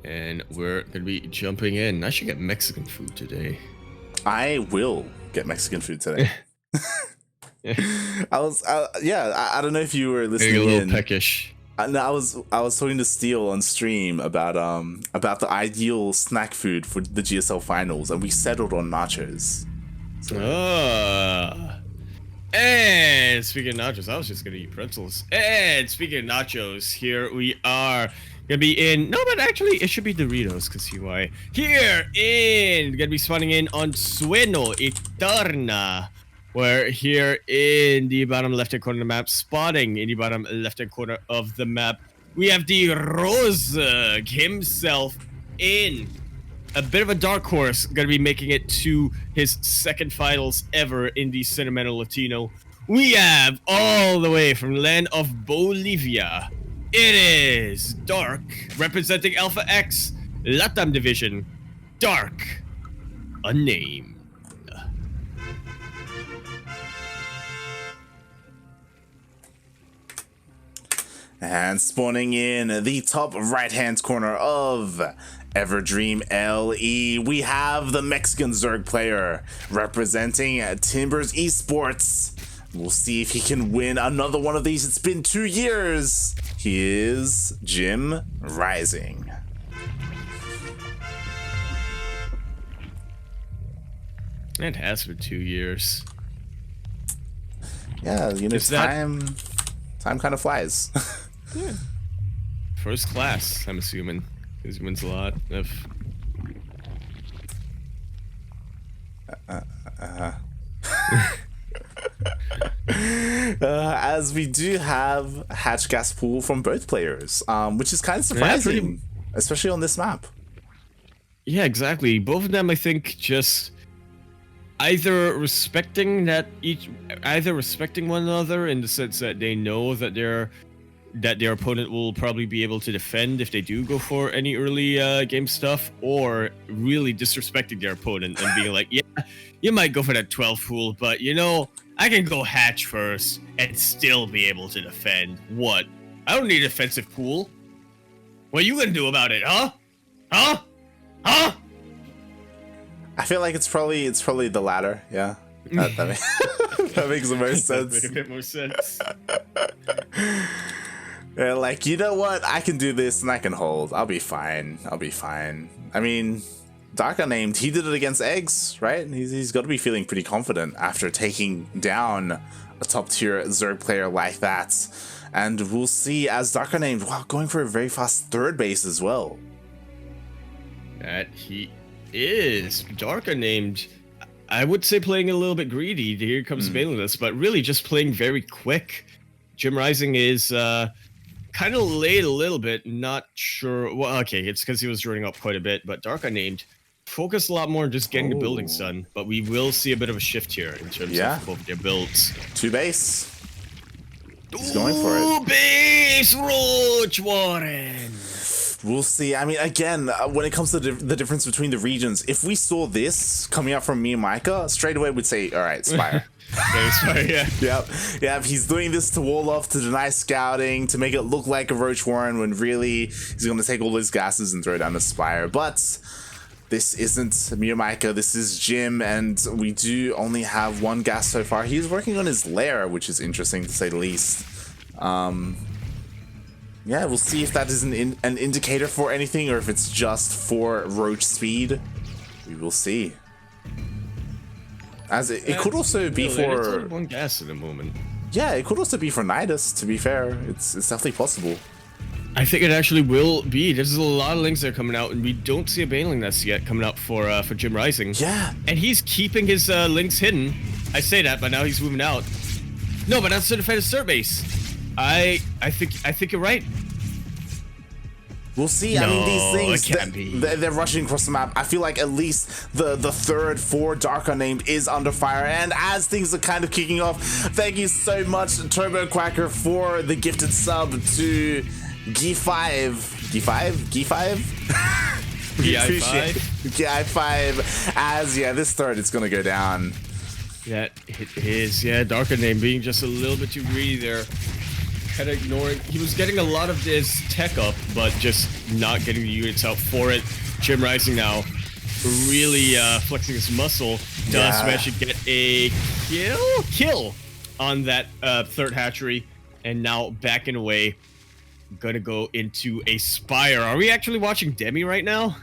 And we're gonna be jumping in. I should get Mexican food today. I will get Mexican food today. Yeah. I don't know if you were listening. Maybe a little peckish. No, I was talking to Steele on stream about the ideal snack food for the GSL finals, and we settled on nachos. So. And speaking of nachos, I was just gonna eat pretzels. And speaking of nachos, here we are. Gonna be in, no, but actually it should be Doritos, because see why. Here in, gonna be spawning in on Sueno Eterna. We're here in the bottom left-hand corner of the map, spotting in the bottom left-hand corner of the map. We have the Rozug himself in a bit of a dark horse, gonna be making it to his second finals ever in the Sentimiento Latino. We have all the way from the land of Bolivia. It is Dark, representing Alpha X, LatAm division, DarkUnnamed. And spawning in the top right-hand corner of Everdream LE, we have the Mexican Zerg player representing Timbers Esports. We'll see if he can win another one of these. It's been 2 years. He is JimRising. It has been 2 years. Yeah, you know, time kind of flies. Yeah. First class, I'm assuming. Because he wins a lot of... As we do have hatch gas pool from both players, which is kind of surprising, especially on this map. Yeah, exactly. Both of them, I think, just either respecting one another in the sense that they know that their opponent will probably be able to defend if they do go for any early game stuff, or really disrespecting their opponent and being like, yeah, you might go for that 12 pool, but you know, I can go hatch first and still be able to defend. What? I don't need a defensive pool. What are you gonna do about it, huh? Huh? Huh? I feel like it's probably the latter. Yeah, that makes the most sense. Make a bit more sense. Yeah, like, you know what? I can do this and I can hold. I'll be fine. I mean, DarkUnnamed, he did it against Eggs, right? He's got to be feeling pretty confident after taking down a top tier Zerg player like that. And we'll see as DarkUnnamed, wow, going for a very fast third base as well. That he is. DarkUnnamed, I would say playing a little bit greedy. Here comes Balinus, but really just playing very quick. JimRising is kind of late a little bit, not sure. Well, okay, it's because he was running up quite a bit, but DarkUnnamed focused a lot more on just getting the buildings done, but we will see a bit of a shift here in terms of both their builds. 2 base. He's going for it. 2 base, Roach Warren. We'll see. I mean, again, when it comes to the difference between the regions, if we saw this coming out from me and Micah, straight away we'd say, all right, Spire. Yep. He's doing this to wall off, to deny scouting, to make it look like a Roach Warren, when really he's going to take all those gases and throw down the Spire. But this isn't me or Micah, this is Jim, and we do only have 1 gas so far. He's working on his lair, which is interesting to say the least. Yeah, we'll see if that is an indicator for anything, or if it's just for Roach speed. We will see. As it could also be for... It's only 1 gas at the moment. Yeah, it could also be for Nidus, to be fair. It's definitely possible. I think it actually will be. There's a lot of links that are coming out, and we don't see a Baneling nest yet coming out for JimRising. Yeah. And he's keeping his links hidden. I say that, but now he's moving out. No, but that's to defend his third base. I think you're right. We'll see. No, I mean, these it can't things, be. they're rushing across the map. I feel like at least the third for DarkUnnamed is under fire. And as things are kind of kicking off, thank you so much, Turbo Quacker, for the gifted sub to G5. GI5. As, yeah, this third is going to go down. Yeah, it is. Yeah, DarkUnnamed being just a little bit too greedy there. kind of ignoring. He was getting a lot of this tech up, but just not getting the units out for it. JimRising now really flexing his muscle. Does manage to get a kill on that third hatchery, and now backing away. Gonna go into a Spire. Are we actually watching Demi right now?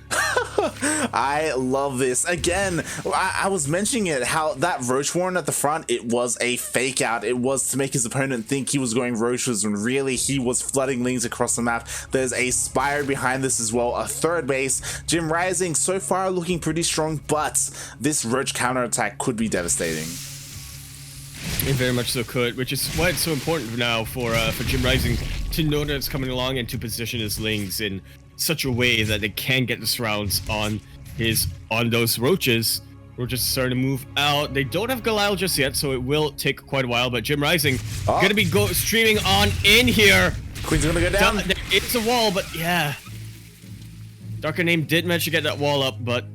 I love this. Again, I was mentioning it, how that Roach Warren at the front, it was a fake out. It was to make his opponent think he was going Roaches when really he was flooding Lings across the map. There's a Spire behind this as well, a third base. JimRising so far looking pretty strong, but this Roach counterattack could be devastating. It very much so could, which is why it's so important now for JimRising to know that it's coming along and to position his Lings in such a way that they can get the surrounds on those Roaches. Roaches are starting to move out. They don't have Galil just yet, so it will take quite a while, but JimRising gonna be streaming on in here. Queen's gonna go down. It's a wall, but yeah. DarkUnnamed did manage to get that wall up, but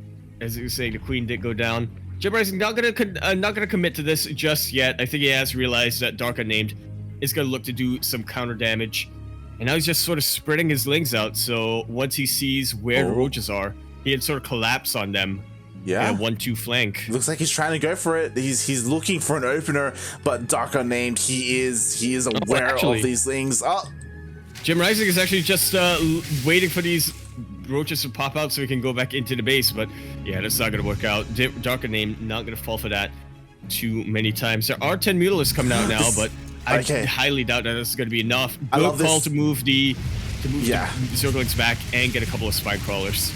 as you say, the Queen did go down. JimRising not gonna commit to this just yet. I think he has realized that DarkUnnamed is gonna look to do some counter damage, and now he's just sort of spreading his Lings out. So once he sees where the Roaches are, he can sort of collapse on them. Yeah, 1-2 flank. Looks like he's trying to go for it. He's looking for an opener, but DarkUnnamed, he is aware of these Lings. JimRising is actually just waiting for these Roaches to pop out so he can go back into the base, but yeah, that's not gonna work out. DarkUnnamed not gonna fall for that too many times. There are 10 Mutalisks coming out now, but I highly doubt that this is gonna be enough. Good call to move the Zerglings back and get a couple of Spine Crawlers.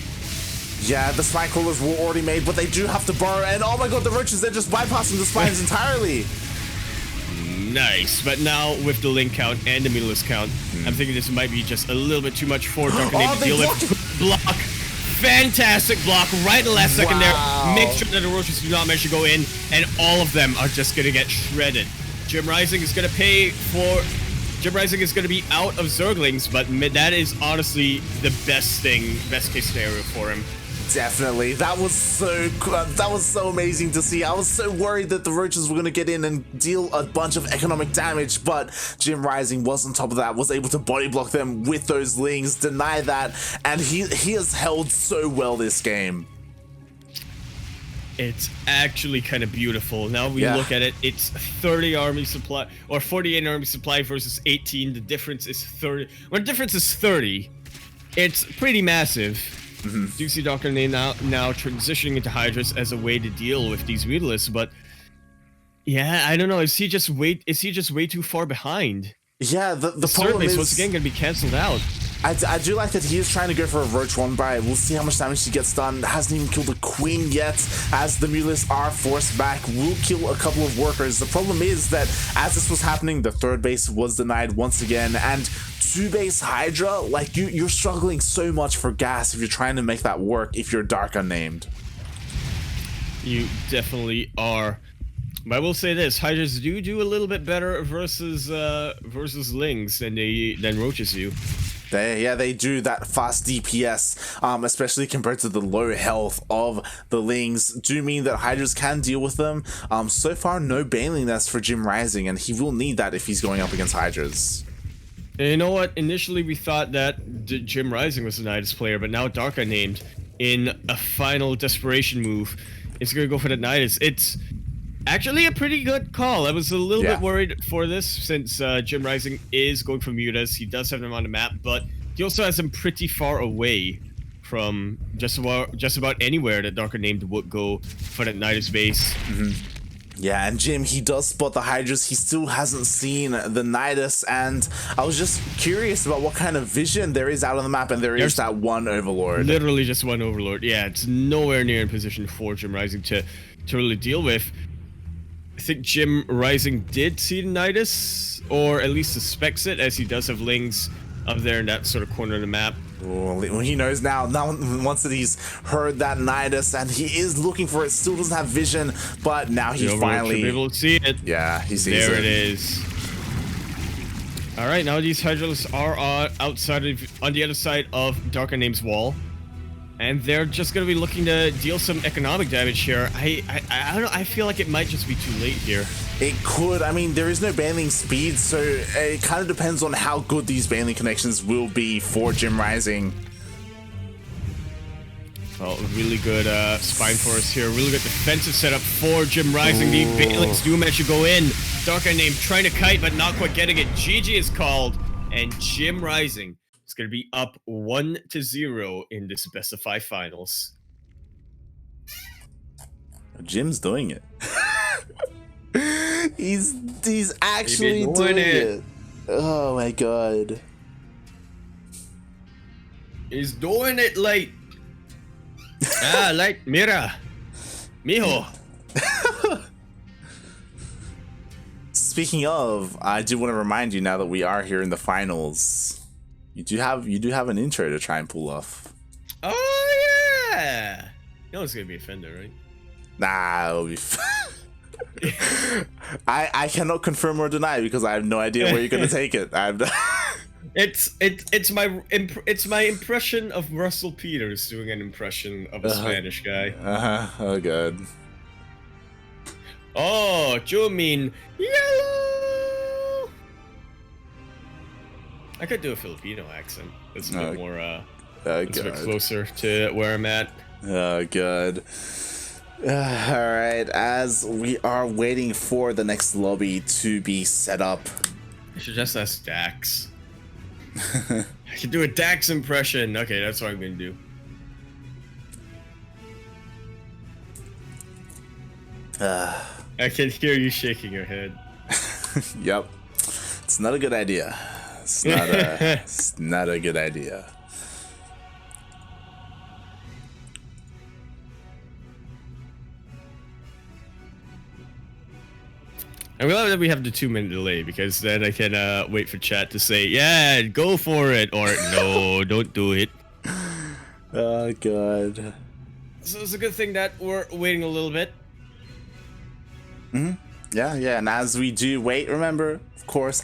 Yeah, the Spine Crawlers were already made, but they do have to burrow, and oh my god, the Roaches, they're just bypassing the Spines entirely. Nice, but now with the Link count and the Mutalisk count, I'm thinking this might be just a little bit too much for DarkUnnamed to deal with. Block, fantastic block, right and left second there. Make sure that the Roaches do not manage to go in, and all of them are just gonna get shredded. JimRising is gonna pay for. JimRising is gonna be out of Zerglings, but that is honestly the best case scenario for him. Definitely. That was so amazing to see. I was so worried that the Roaches were going to get in and deal a bunch of economic damage, but JimRising was on top of that, was able to body block them with those Lings, deny that, and he has held so well this game. It's actually kind of beautiful. Now we look at it, it's 30 army supply, or 48 army supply versus 18. The difference is 30. When the difference is 30, it's pretty massive. Do see DarkUnnamed now transitioning into Hydras as a way to deal with these Mutalisks, but yeah, I don't know. Is he just way too far behind? Yeah, the problem is once again gonna be cancelled out. I do like that he is trying to go for a Roach one by. We'll see how much damage he gets done. Hasn't even killed the Queen yet, as the Mutalisks are forced back. Will kill a couple of workers. The problem is that as this was happening, the third base was denied once again, and two base Hydra, like you're struggling so much for gas if you're trying to make that work if you're DarkUnnamed. You definitely are. But I will say this: Hydras do a little bit better versus Lings than Roaches do. They do that fast DPS, especially compared to the low health of the Lings, do mean that Hydras can deal with them. So far, no Baneling Nest for JimRising, and he will need that if he's going up against Hydras. And you know what? Initially, we thought that JimRising was the Nidus player, but now DarkUnnamed, in a final desperation move, is going to go for the Nidus. It's actually a pretty good call. I was a little bit worried for this, since JimRising is going for Mutas. He does have them on the map, but he also has them pretty far away from just about anywhere that DarkUnnamed would go for that Nidus base. Yeah, and Jim, he does spot the Hydras. He still hasn't seen the Nidus, and I was just curious about what kind of vision there is out on the map, and there's that one Overlord. Literally just one Overlord. Yeah, it's nowhere near in position for JimRising to really deal with. I think JimRising did see the Nidus, or at least suspects it, as he does have Lings up there in that sort of corner of the map. Well, he knows now once that he's heard that Nidus, and he is looking for it, still doesn't have vision, but now he finally should be able to see it. Yeah, he sees it. There it is. All right, now these Hydras are on the other side of DarkUnnamed's wall. And they're just going to be looking to deal some economic damage here. I don't know. I feel like it might just be too late here. It could. I mean, there is no banding speed, so it kind of depends on how good these banding connections will be for JimRising. Well, really good spine force here. Really good defensive setup for JimRising. The Banelings do manage to go in. DarkUnnamed trying to kite, but not quite getting it. GG is called, and JimRising is going to be up 1-0 in the specify finals. Jim's doing it. he's actually doing it. Oh my god. He's doing it like like mira, mijo. Speaking of, I do want to remind you now that we are here in the finals, you do have an intro to try and pull off. Oh yeah. You know it's gonna be a Fender, right? Nah, it'll be. I cannot confirm or deny because I have no idea where you're gonna take it. It's my impression of Russell Peters doing an impression of a Spanish guy. Oh god. Oh, you mean yellow? I could do a Filipino accent. It's a bit more it's a bit closer to where I'm at. Oh god. Alright, as we are waiting for the next lobby to be set up. I should just ask Dax. I can do a Dax impression. Okay, that's what I'm gonna do. I can hear you shaking your head. Yep. It's not a good idea. It's not a good idea. I'm glad that we have the 2-minute delay because then I can wait for chat to say, yeah, go for it, or no, don't do it. Oh, God. So it's a good thing that we're waiting a little bit. Yeah, and as we do wait, remember, of course,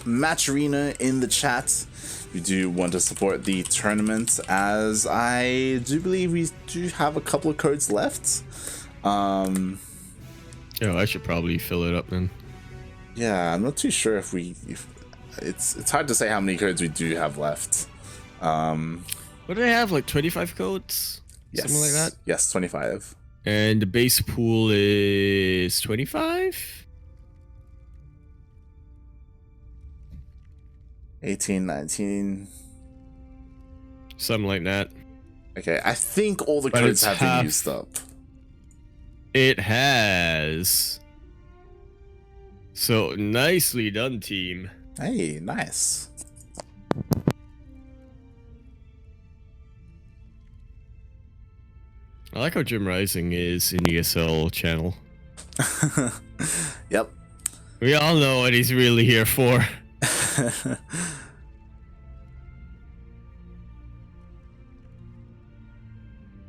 !match arena in the chat. We do want to support the tournament, as I do believe we do have a couple of codes left. Oh, I should probably fill it up then. Yeah, I'm not too sure if it's hard to say how many codes we do have left. What do they have, like 25 codes? Yes. Something like that? Yes, 25. And the base pool is 25? 18, 19. Something like that. Okay, I think all the codes have been used up. It has. So nicely done, team. Hey, nice. I like how JimRising is in the ESL channel. Yep. We all know what he's really here for.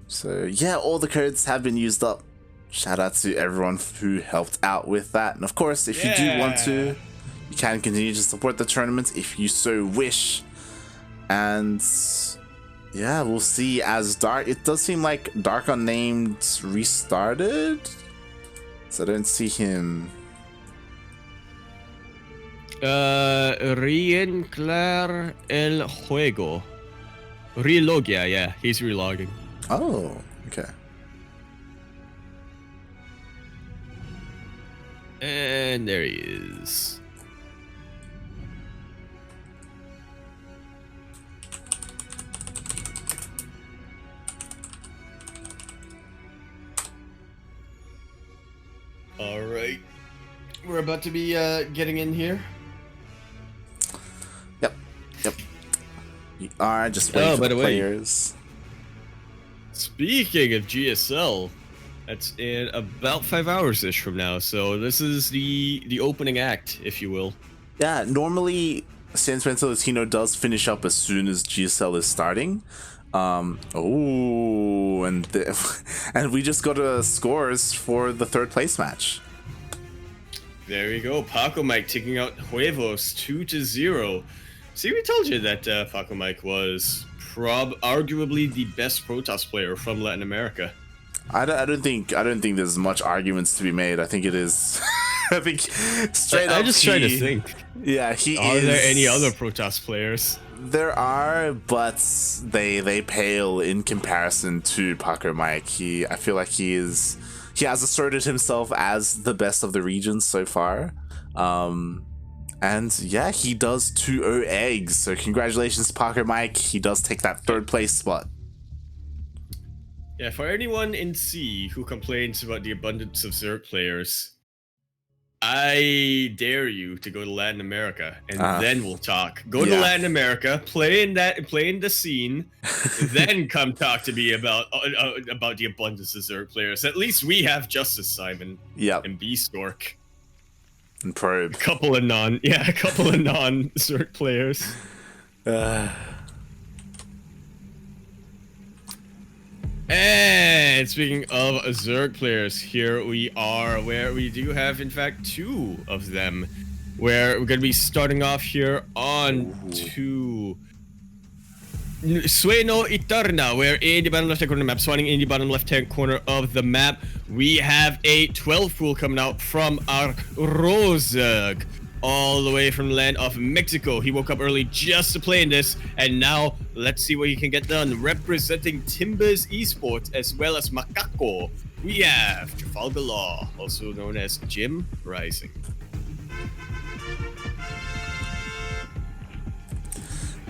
So yeah, all the codes have been used up. Shout out to everyone who helped out with that. And of course, if you do want to, you can continue to support the tournament if you so wish. And yeah, we'll see as it does seem like DarkUnnamed restarted. So I don't see him. Reenclar el juego. Relogia, yeah, he's relogging. Oh, okay. And there he is. All right, we're about to be getting in here. Yep. We are just waiting for the players. Speaking of GSL, that's in about 5 hours-ish from now. So this is the opening act, if you will. Yeah, normally Sentimiento Latino does finish up as soon as GSL is starting. And we just got scores for the 3rd place match. There you go. Paco Mike taking out Huevos 2-0. See, we told you that Paco Mike was arguably the best Protoss player from Latin America. I don't think there's much arguments to be made. I think it is. I think straight up. I just try to think. Yeah, Are there any other Protoss players? There are, but they pale in comparison to Parker Mike. I feel like he has asserted himself as the best of the region so far. And yeah, he does 2-0 eggs. So congratulations to Parker Mike. He does take that 3rd place spot. Yeah, for anyone in C who complains about the abundance of Zerg players, I dare you to go to Latin America, and then we'll talk. Go to Latin America, play in the scene, then come talk to me about the abundance of Zerg players. At least we have Justice Simon, and B Stork, and Probe. A couple of non-Zerg players. And speaking of Zerg players, here we are, where we do have, in fact, 2 of them. Where we're going to be starting off here on to Sueno Eterna, where in the bottom left-hand corner of the map, spawning in the bottom left-hand corner of the map, we have a 12 pool coming out from our Rozag, all the way from the land of Mexico. He woke up early just to play in this, and now let's see what he can get done. Representing Timbers Esports as well as Macaco, we have Trafalgar Law, also known as JimRising.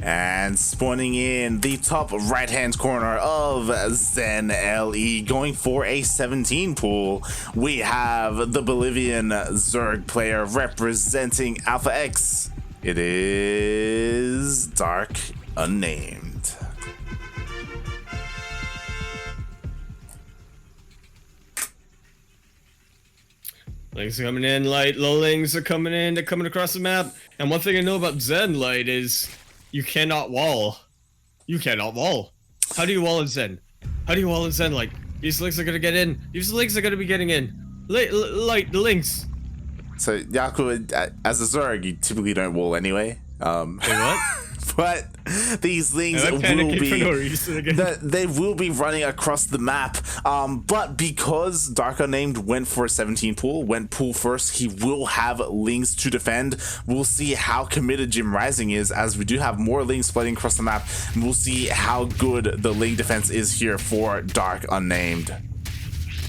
And spawning in the top right-hand corner of Zen LE, going for a 17 pool, we have the Bolivian Zerg player representing Alpha X. It is DarkUnnamed. Lings are coming in, Light. Low lings are coming in. They're coming across the map. And one thing I know about Zen, Light, is you cannot wall. You cannot wall. How do you wall in Zen? How do you wall in Zen, Light? These links are gonna get in. These links are gonna be getting in. Light, the links. So, Yaku, as a Zerg, you typically don't wall anyway. Say what? But these things will be they will be running across the map. But because DarkUnnamed went for a 17 pool, went pool first, he will have Lings to defend. We'll see how committed JimRising is, as we do have more Lings splitting across the map. And we'll see how good the Ling defense is here for DarkUnnamed.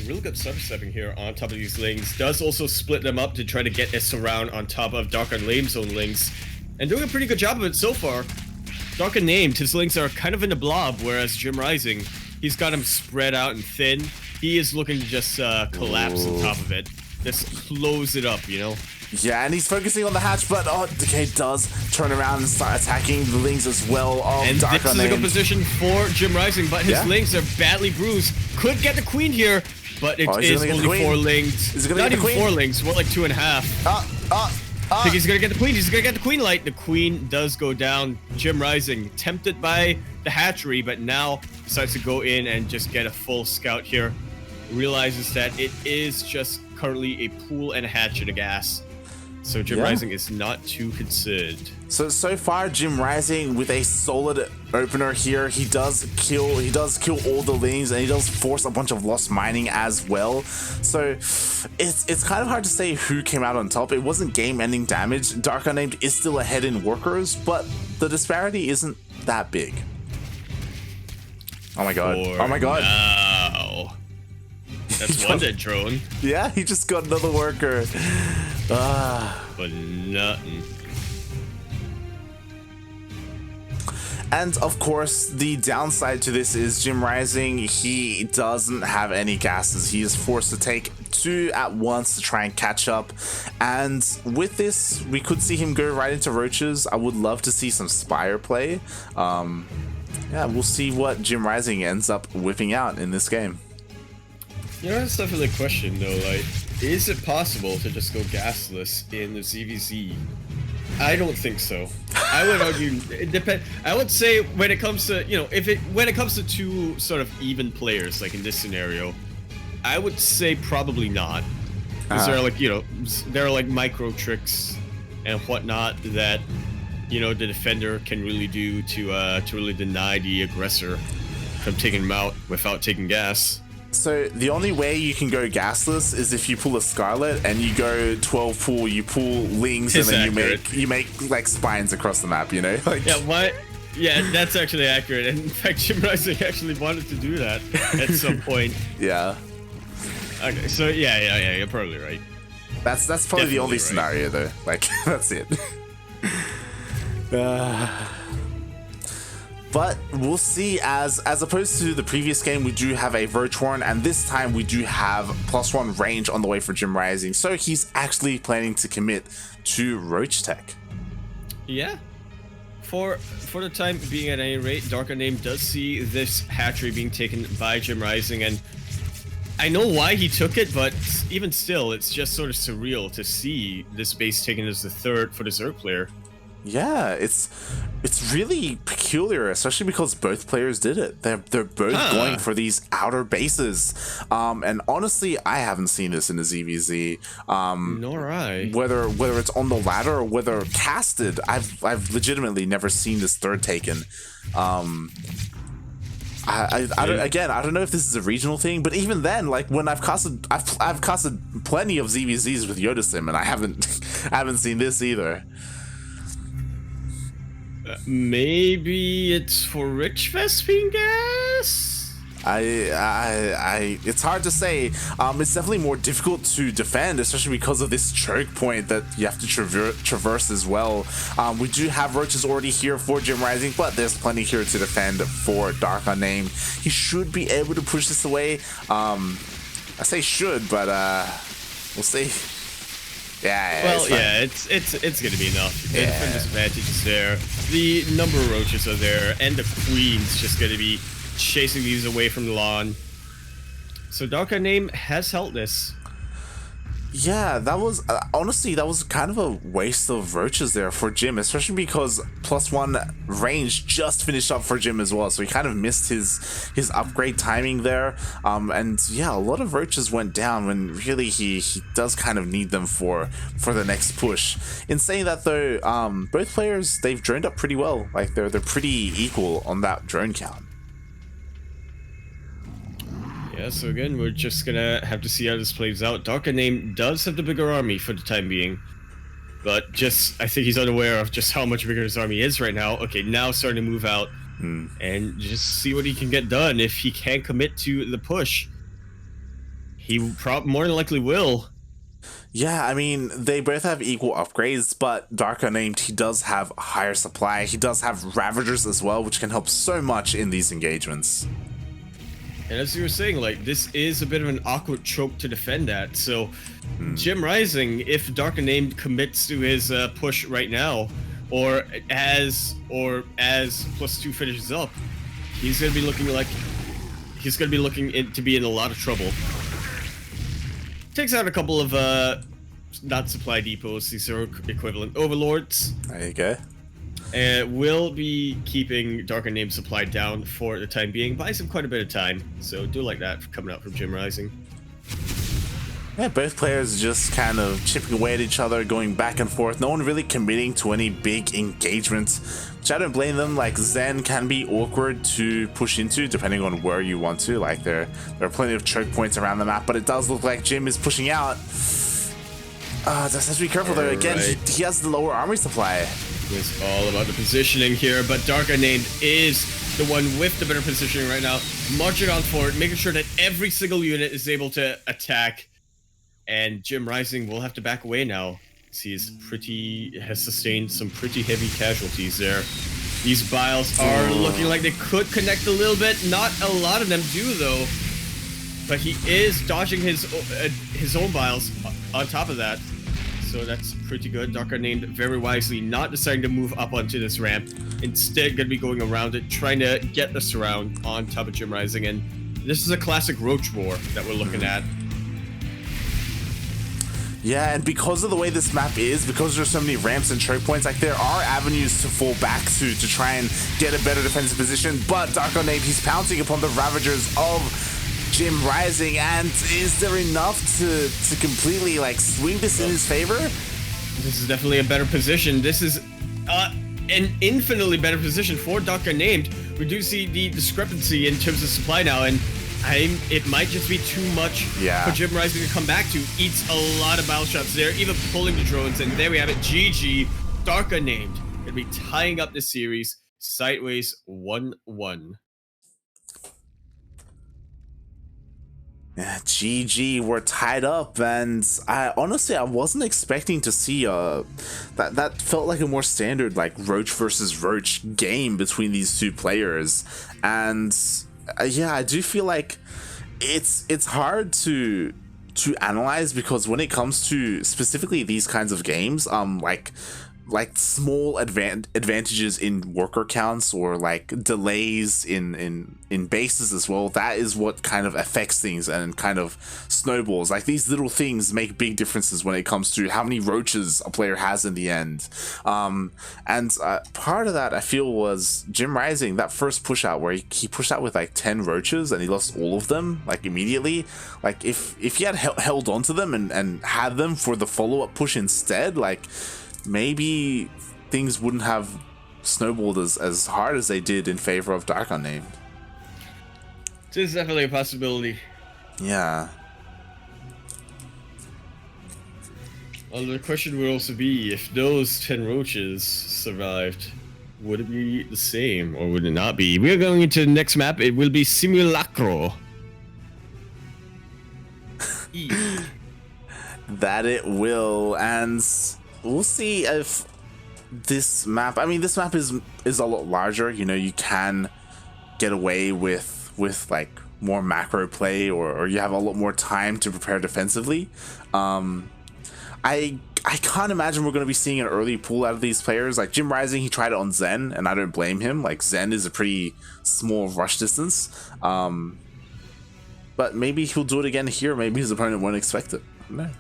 Really good stepping here on top of these Lings. Does also split them up to try to get a surround on top of DarkUnnamed's own Lings. And doing a pretty good job of it so far. DarkUnnamed, his Lings are kind of in a blob, whereas JimRising, he's got him spread out and thin. He is looking to just collapse on top of it. Just close it up, you know? Yeah, and he's focusing on the hatch, but Decay does turn around and start attacking the Lings as well. And this is a good position for JimRising, but his Lings are badly bruised. Could get the Queen here, but it is only 4 Lings. Is it gonna Not get the even Queen? 4 Lings, more like 2.5. I think he's gonna get the Queen. He's gonna get the Queen, Light. The Queen does go down. JimRising, tempted by the hatchery, but now decides to go in and just get a full scout here. Realizes that it is just currently a pool and a hatch and a gas. So JimRising is not too concerned. So far, JimRising with a solid opener here. He does kill all the Lings, and he does force a bunch of lost mining as well. So it's kind of hard to say who came out on top. It wasn't game-ending damage. DarkUnnamed is still ahead in workers, but the disparity isn't that big. Oh my god! Oh my god! Wow. That's one dead drone. Yeah, he just got another worker. But nothing. And of course, the downside to this is JimRising, he doesn't have any gases. He is forced to take 2 at once to try and catch up. And with this, we could see him go right into roaches. I would love to see some Spire play. Yeah, we'll see what JimRising ends up whipping out in this game. You know, that's definitely a question though, like, is it possible to just go gasless in the ZvZ? I don't think so. I would argue it depends. I would say when it comes to, you know, when it comes to 2 sort of even players, like in this scenario, I would say probably not. Because there are like, you know, there are like micro tricks and whatnot that the defender can really do to really deny the aggressor from taking him out without taking gas. So the only way you can go gasless is if you pull a Scarlet and you go 12 pull, you pull Lings, and then you make like spines across the map, Like, yeah, what? Yeah, that's actually accurate. And in fact, JimRising actually wanted to do that at some point. Yeah. Okay, so yeah, you're probably right. That's probably definitely the only scenario though. Like, that's it. But we'll see, as opposed to the previous game, we do have a Roach Warren, and this time we do have +1 range on the way for JimRising. So he's actually planning to commit to Roach Tech. Yeah. For the time being, at any rate, DarkUnnamed does see this hatchery being taken by JimRising, and I know why he took it, but even still, it's just sort of surreal to see this base taken as the third for the Zerg player. Yeah, it's really peculiar, especially because both players did it. They're both going for these outer bases, and honestly, I haven't seen this in the ZvZ. Nor I. Whether it's on the ladder or whether casted, I've legitimately never seen this third taken. I don't know if this is a regional thing, but even then, like when I've casted plenty of ZvZs with Yodasim, and I haven't seen this either. Maybe it's for Rich Vespine gas? It's hard to say. It's definitely more difficult to defend, especially because of this choke point that you have to traverse as well. We do have roaches already here for JimRising, but there's plenty here to defend for DarkUnnamed. He should be able to push this away. I say should, but we'll see. Yeah. Well, it's gonna be enough. The defender's advantage is there. The number of roaches are there, and the queen's just gonna be chasing these away from the lawn. So DarkUnnamed has held this. Yeah, that was honestly, that was kind of a waste of roaches there for Jim, especially because +1 range just finished up for Jim as well, so he kind of missed his upgrade timing there. And yeah, a lot of roaches went down when really he does kind of need them for the next push. In saying that though, both players, they've droned up pretty well. Like they're pretty equal on that drone count. Yeah, so again, we're just gonna have to see how this plays out. DarkUnnamed does have the bigger army for the time being, but I think he's unaware of just how much bigger his army is right now. Okay, now starting to move out and just see what he can get done. If he can commit to the push, he more than likely will. Yeah, I mean, they both have equal upgrades, but DarkUnnamed, he does have a higher supply. He does have Ravagers as well, which can help so much in these engagements. And as you were saying, like, this is a bit of an awkward choke to defend at. So, JimRising, if DarkUnnamed commits to his push right now, or as +2 finishes up, he's gonna be looking to be in a lot of trouble. Takes out a couple of not supply depots. These are equivalent overlords. There you go. Will be keeping DarkUnnamed supply down for the time being. Buys him quite a bit of time, so do like that coming out from JimRising. Yeah, both players just kind of chipping away at each other, going back and forth. No one really committing to any big engagements, which I don't blame them. Like, Zen can be awkward to push into depending on where you want to. Like, there are plenty of choke points around the map, but it does look like Jim is pushing out. Just have to be careful though. Again, he has the lower army supply. It's all about the positioning here, but DarkUnnamed is the one with the better positioning right now. Marching on forward, making sure that every single unit is able to attack. And JimRising will have to back away now. He has sustained some pretty heavy casualties there. These biles are looking like they could connect a little bit. Not a lot of them do though. But he is dodging his own biles on top of that. So that's pretty good. DarkUnnamed very wisely not deciding to move up onto this ramp. Instead, going to be going around it, trying to get the surround on top of JimRising. And this is a classic Roach War that we're looking at. Yeah, and because of the way this map is, because there's so many ramps and choke points, like there are avenues to fall back to try and get a better defensive position. But DarkUnnamed, he's pouncing upon the Ravagers of JimRising, and is there enough to completely like swing this in his favor? This is definitely a better position. This is an infinitely better position for DarkUnnamed. We do see the discrepancy in terms of supply now, and it might just be too much for JimRising to come back to. Eats a lot of battle shots there, even pulling the drones, and there we have it. GG, DarkUnnamed gonna be tying up the series sideways 1-1. Yeah, GG, we're tied up, and I wasn't expecting to see that felt like a more standard like Roach versus Roach game between these two players, and yeah, I do feel like it's hard to analyze, because when it comes to specifically these kinds of games, like small advantages in worker counts or like delays in bases as well, that is what kind of affects things and kind of snowballs. Like these little things make big differences when it comes to how many roaches a player has in the end. And part of that I feel was JimRising, that first push out where he pushed out with like 10 roaches and he lost all of them like immediately. Like if he had held on to them and had them for the follow-up push instead, like maybe things wouldn't have snowballed as hard as they did in favor of DarkUnnamed. It's definitely a possibility. Yeah. Well, the question would also be, if those 10 roaches survived, would it be the same or would it not be? We are going into the next map. It will be Simulacro. That it will, and we'll see if this map, I mean, this map is a lot larger. You know, you can get away with like more macro play, or you have a lot more time to prepare defensively. I can't imagine we're going to be seeing an early pull out of these players. Like JimRising, he tried it on Zen, and I don't blame him. Like Zen is a pretty small rush distance. But maybe he'll do it again here. Maybe his opponent won't expect it. No.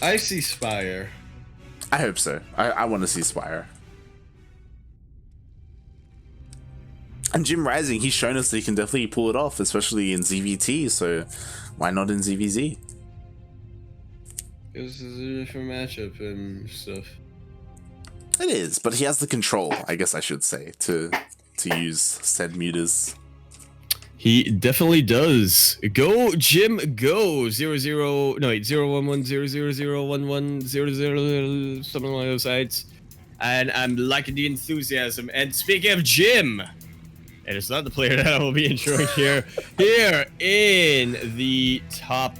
I see Spire. I hope so. I want to see Spire. And JimRising, he's shown us that he can definitely pull it off, especially in ZvT, so why not in ZvZ? This is a different matchup and stuff. It is, but he has the control, I guess I should say, to use said mutas. He definitely does. Go, Jim, go. 0-0, no, wait, 0-1-1, 0-0-0, 1-1, 0-0, something along those sides. And I'm liking the enthusiasm. And speaking of Jim, and it's not the player that I will be introing here. Here in the top,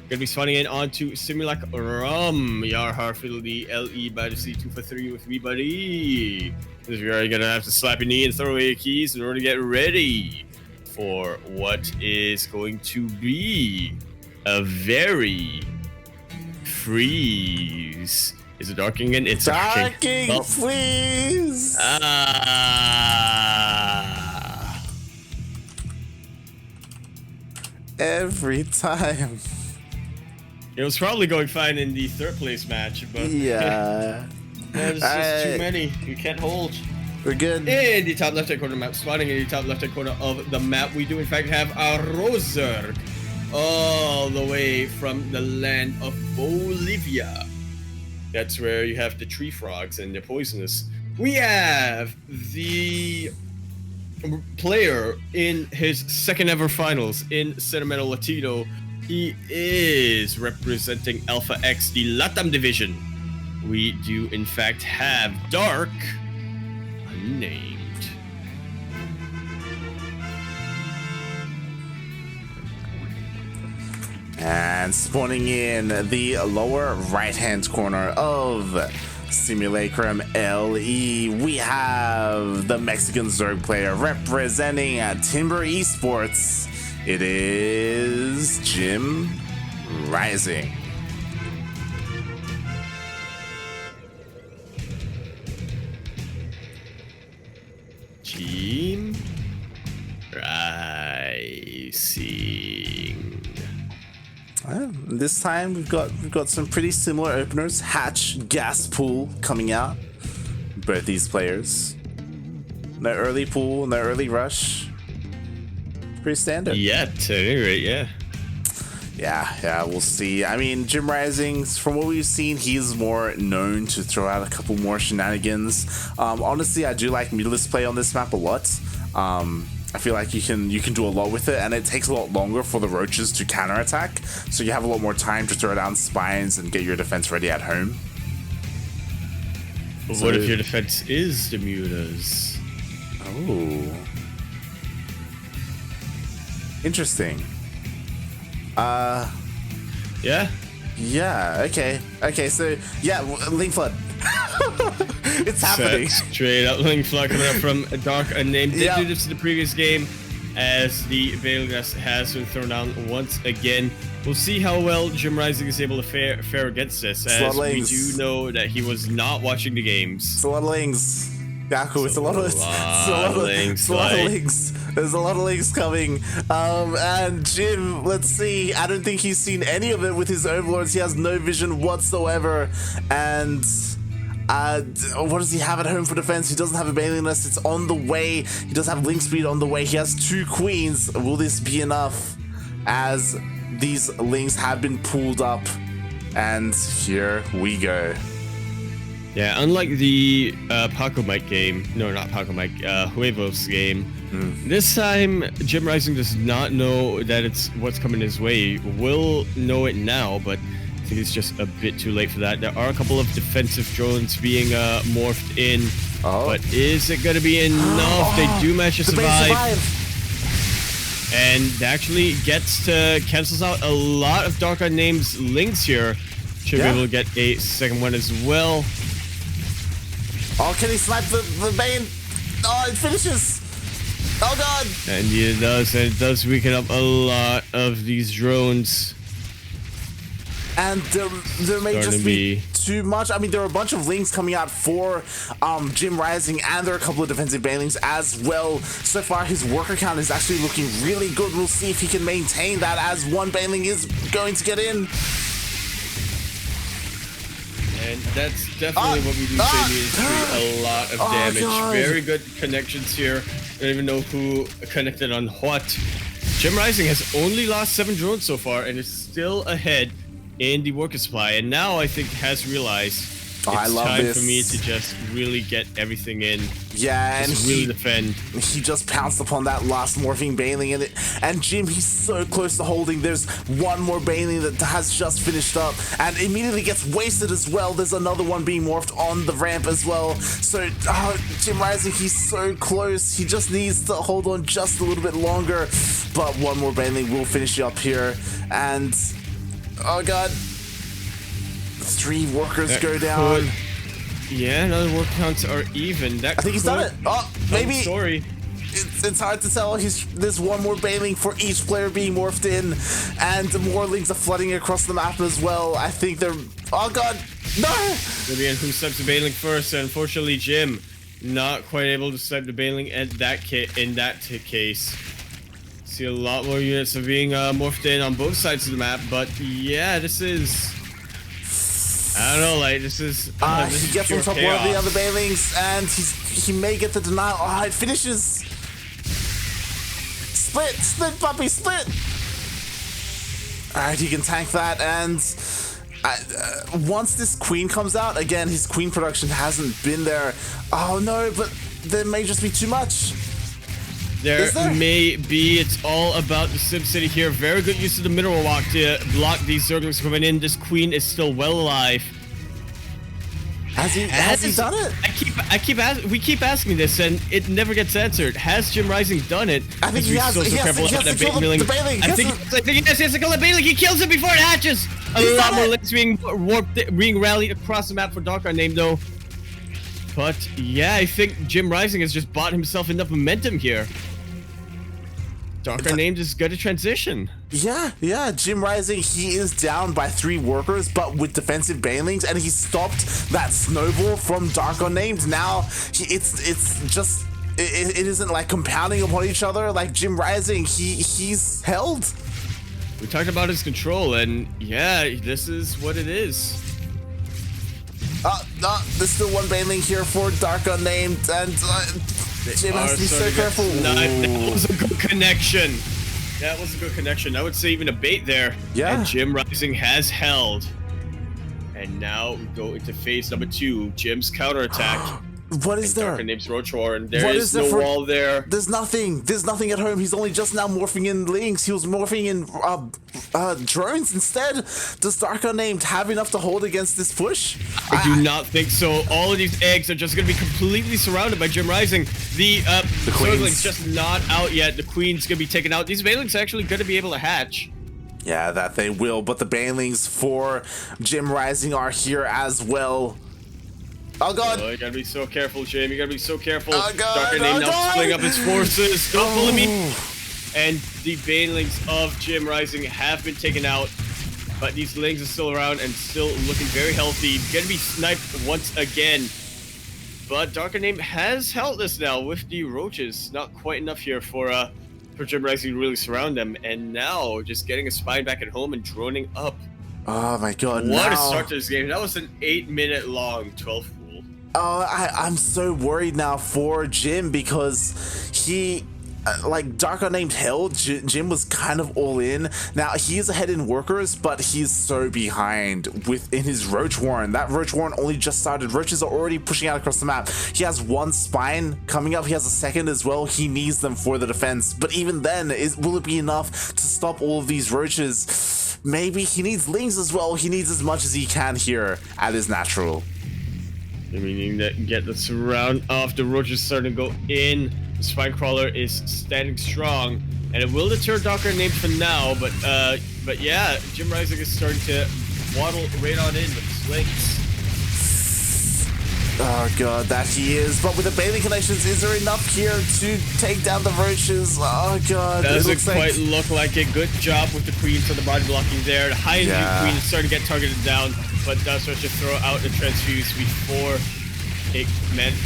gonna be spawning in onto Simulacrum. Yarhar fiddle the LE by the C2 for 3 with me, buddy. This you're already gonna have to slap your knee and throw away your keys in order to get ready for what is going to be a very freeze. Is it darking again? It's darking. Oh. Please. Every time. It was probably going fine in the third place match, but yeah, there's just too many. You can't hold. We're good. In the top left-hand corner map, spawning in the top left-hand corner of the map, we do in fact have a Rozerg all the way from the land of Bolivia. That's where you have the tree frogs and they're poisonous. We have the player in his second ever finals in Sentimiento Latino. He is representing Alpha X, the LatAm division. We do in fact have DarkUnnamed. And spawning in the lower right-hand corner of Simulacrum LE, we have the Mexican Zerg player representing Timber Esports. It is JimRising. JimRising. Well, this time we've got some pretty similar openers. Hatch, Gas Pool coming out. Both these players. No early pool, no early rush. Pretty standard. Yeah, to any rate, yeah. Yeah, we'll see. I mean, JimRising, from what we've seen, he's more known to throw out a couple more shenanigans. Honestly, I do like meterless play on this map a lot. I feel like you can do a lot with it, and it takes a lot longer for the roaches to counterattack, so you have a lot more time to throw down spines and get your defense ready at home. But what if your defense is the mutas? Oh. Interesting. Yeah? Yeah, okay, so, yeah, Link Flood. It's happening. Straight up Link Flood coming up from DarkUnnamed. Did do this in the previous game, as the Bailey Nest has been thrown down once again. We'll see how well JimRising is able to fare against this, as we do know that he was not watching the games. It's a lot of links. Yaku, it's a lot of links. There's a lot of links coming. And Jim, let's see. I don't think he's seen any of it with his overlords. He has no vision whatsoever. And what does he have at home for defense? He doesn't have a Bailey Nest. It's on the way. He does have link speed on the way. He has 2 queens. Will this be enough? As these links have been pulled up. And here we go. Yeah, unlike the Paco Mike game, no, not Paco Mike, Huevos game, this time JimRising does not know that it's what's coming his way. Will know it now, but I think it's just a bit too late for that. There are a couple of defensive drones being morphed in, but is it going to be enough? They do manage to survive. And actually cancels out a lot of DarkUnnamed's links here. Should be able to get a second one as well. Oh, can he snipe the Bane? Oh, it finishes! Oh god! And it does, and it does weaken up a lot of these drones. And there may just be too much. I mean, there are a bunch of links coming out for JimRising, and there are a couple of defensive banelings as well. So far, his worker count is actually looking really good. We'll see if he can maintain that, as one baneling is going to get in. And that's definitely what we do say needs a lot of damage. Very good connections here. I don't even know who connected on what. JimRising has only lost 7 drones so far and is still ahead in the worker supply. And now I think has realized it's time for me to just really get everything in. Yeah, and really defend. He just pounced upon that last morphing baneling in it. And Jim, he's so close to holding. There's one more baneling that has just finished up and immediately gets wasted as well. There's another one being morphed on the ramp as well. So JimRising, he's so close. He just needs to hold on just a little bit longer. But one more baneling will finish you up here. And oh god, 3 workers go down. Yeah, no, the work counts are even. I think he's done it. Oh, maybe. Sorry. It's hard to tell. There's one more baneling for each player being morphed in, and more links are flooding across the map as well. I think they're. Oh god, no! Maybe who steps the baneling first? Unfortunately, Jim not quite able to step the baneling in that case. See a lot more units are being morphed in on both sides of the map, but yeah, this is. I don't know, like, this is he gets on top of one of the other banelings, and he may get the denial. Oh, it finishes. Split, puppy, split. All right, he can tank that, and once this queen comes out, again, his queen production hasn't been there. Oh no, but there may just be too much. There may be. It's all about the SimCity here. Very good use of the mineral walk to block these Zerglings coming in. This queen is still well alive. Has he done it? We keep asking this, and it never gets answered. Has JimRising done it? I think he has. He has to kill the baneling. I think he has to kill the baneling. He kills it before it hatches. A lot more links being warped, being rallied across the map for DarkUnnamed, though. But yeah, I think JimRising has just bought himself enough momentum here. DarkUnnamed is good at transition. Yeah, JimRising, he is down by 3 workers, but with defensive banelings, and he stopped that snowball from DarkUnnamed. Now, it isn't like compounding upon each other. Like JimRising, he's held. We talked about his control, and yeah, this is what it is. There's still one baneling here for DarkUnnamed, and Jim has to be so careful. That was a good connection. That was a good connection. I would say even a bait there. Yeah. And JimRising has held. And now we go into phase number 2. Jim's counterattack. What is there? DarkUnnamed's Roach Warren. There is no wall there. There's nothing. There's nothing at home. He's only just now morphing in links. He was morphing in drones instead. Does DarkUnnamed have enough to hold against this push? I do not think so. All of these eggs are just going to be completely surrounded by JimRising. The Zergling's just not out yet. The Queen's going to be taken out. These Banelings are actually going to be able to hatch. Yeah, that they will. But the Banelings for JimRising are here as well. Oh god! Oh, you gotta be so careful, Jim. You gotta be so careful. Oh god! DarkUnnamed now splitting up his forces. Don't bully me. And the Banelings of JimRising have been taken out, but these Lings are still around and still looking very healthy. Gonna be sniped once again. But DarkUnnamed has held this now with the Roaches. Not quite enough here for JimRising to really surround them. And now just getting a spine back at home and droning up. Oh my god! What a start to this game. That was an 8-minute long 12. I'm so worried now for Jim because he, like DarkUnnamed held, Jim was kind of all in. Now he is ahead in workers, but he's so behind in his Roach Warren. That Roach Warren only just started. Roaches are already pushing out across the map. He has one spine coming up. He has a second as well. He needs them for the defense. But even then, will it be enough to stop all of these Roaches? Maybe he needs Lings as well. He needs as much as he can here at his natural. Meaning that get the surround off. The Roaches starting to go in. The Spinecrawler is standing strong, and it will deter DarkUnnamed for now. But yeah, JimRising is starting to waddle right on in with slings. Oh god, that he is. But with the bailing connections, is there enough here to take down the Roaches? Oh god, doesn't quite look like it. Good job with the Queen for the body blocking there. The high Queen is starting to get targeted down, but does start to throw out the transfuse before it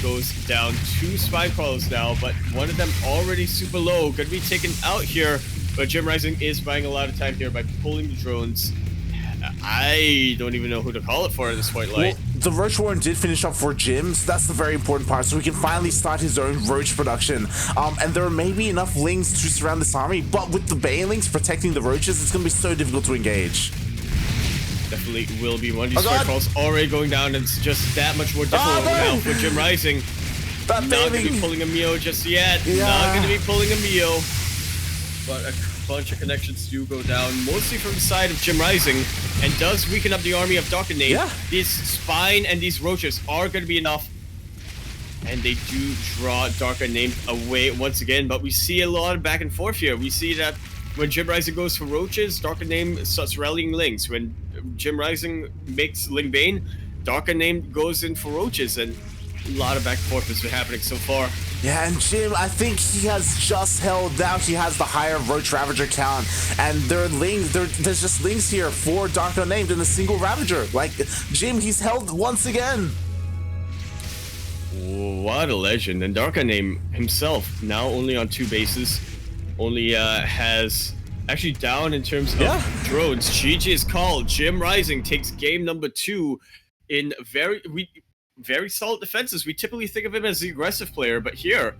goes down. 2 Spinecrawlers now, but one of them already super low. Gonna be taken out here, but JimRising is buying a lot of time here by pulling the drones. I don't even know who to call it for at this point, Light. Well, the Roach Warren did finish up for Jim, so that's the very important part. So he can finally start his own Roach production. And there may be enough Lings to surround this army, but with the Banelings protecting the Roaches, it's going to be so difficult to engage. Definitely will be. One of these Spitefalls already going down, and it's just that much more difficult now for JimRising. Not going to be pulling a Mio just yet. Yeah. Not going to be pulling a Mio. But a bunch of connections do go down, mostly from the side of JimRising, and does weaken up the army of DarkUnnamed. Yeah. This Spine and these Roaches are going to be enough. And they do draw DarkUnnamed away once again, but we see a lot of back and forth here. We see that when JimRising goes for Roaches, DarkUnnamed starts rallying Lings. When JimRising makes Ling Bane, DarkUnnamed goes in for Roaches, and a lot of back and forth has been happening so far. Yeah, and Jim, I think he has just held down. He has the higher Roach Ravager count, and there's just Lings here for DarkUnnamed in a single Ravager. Like, Jim, he's held once again. What a legend. And DarkUnnamed himself, now only on 2 bases, only has actually down in terms of drones. GG is called. JimRising takes game number 2 in very solid defenses. We typically think of him as the aggressive player, but here,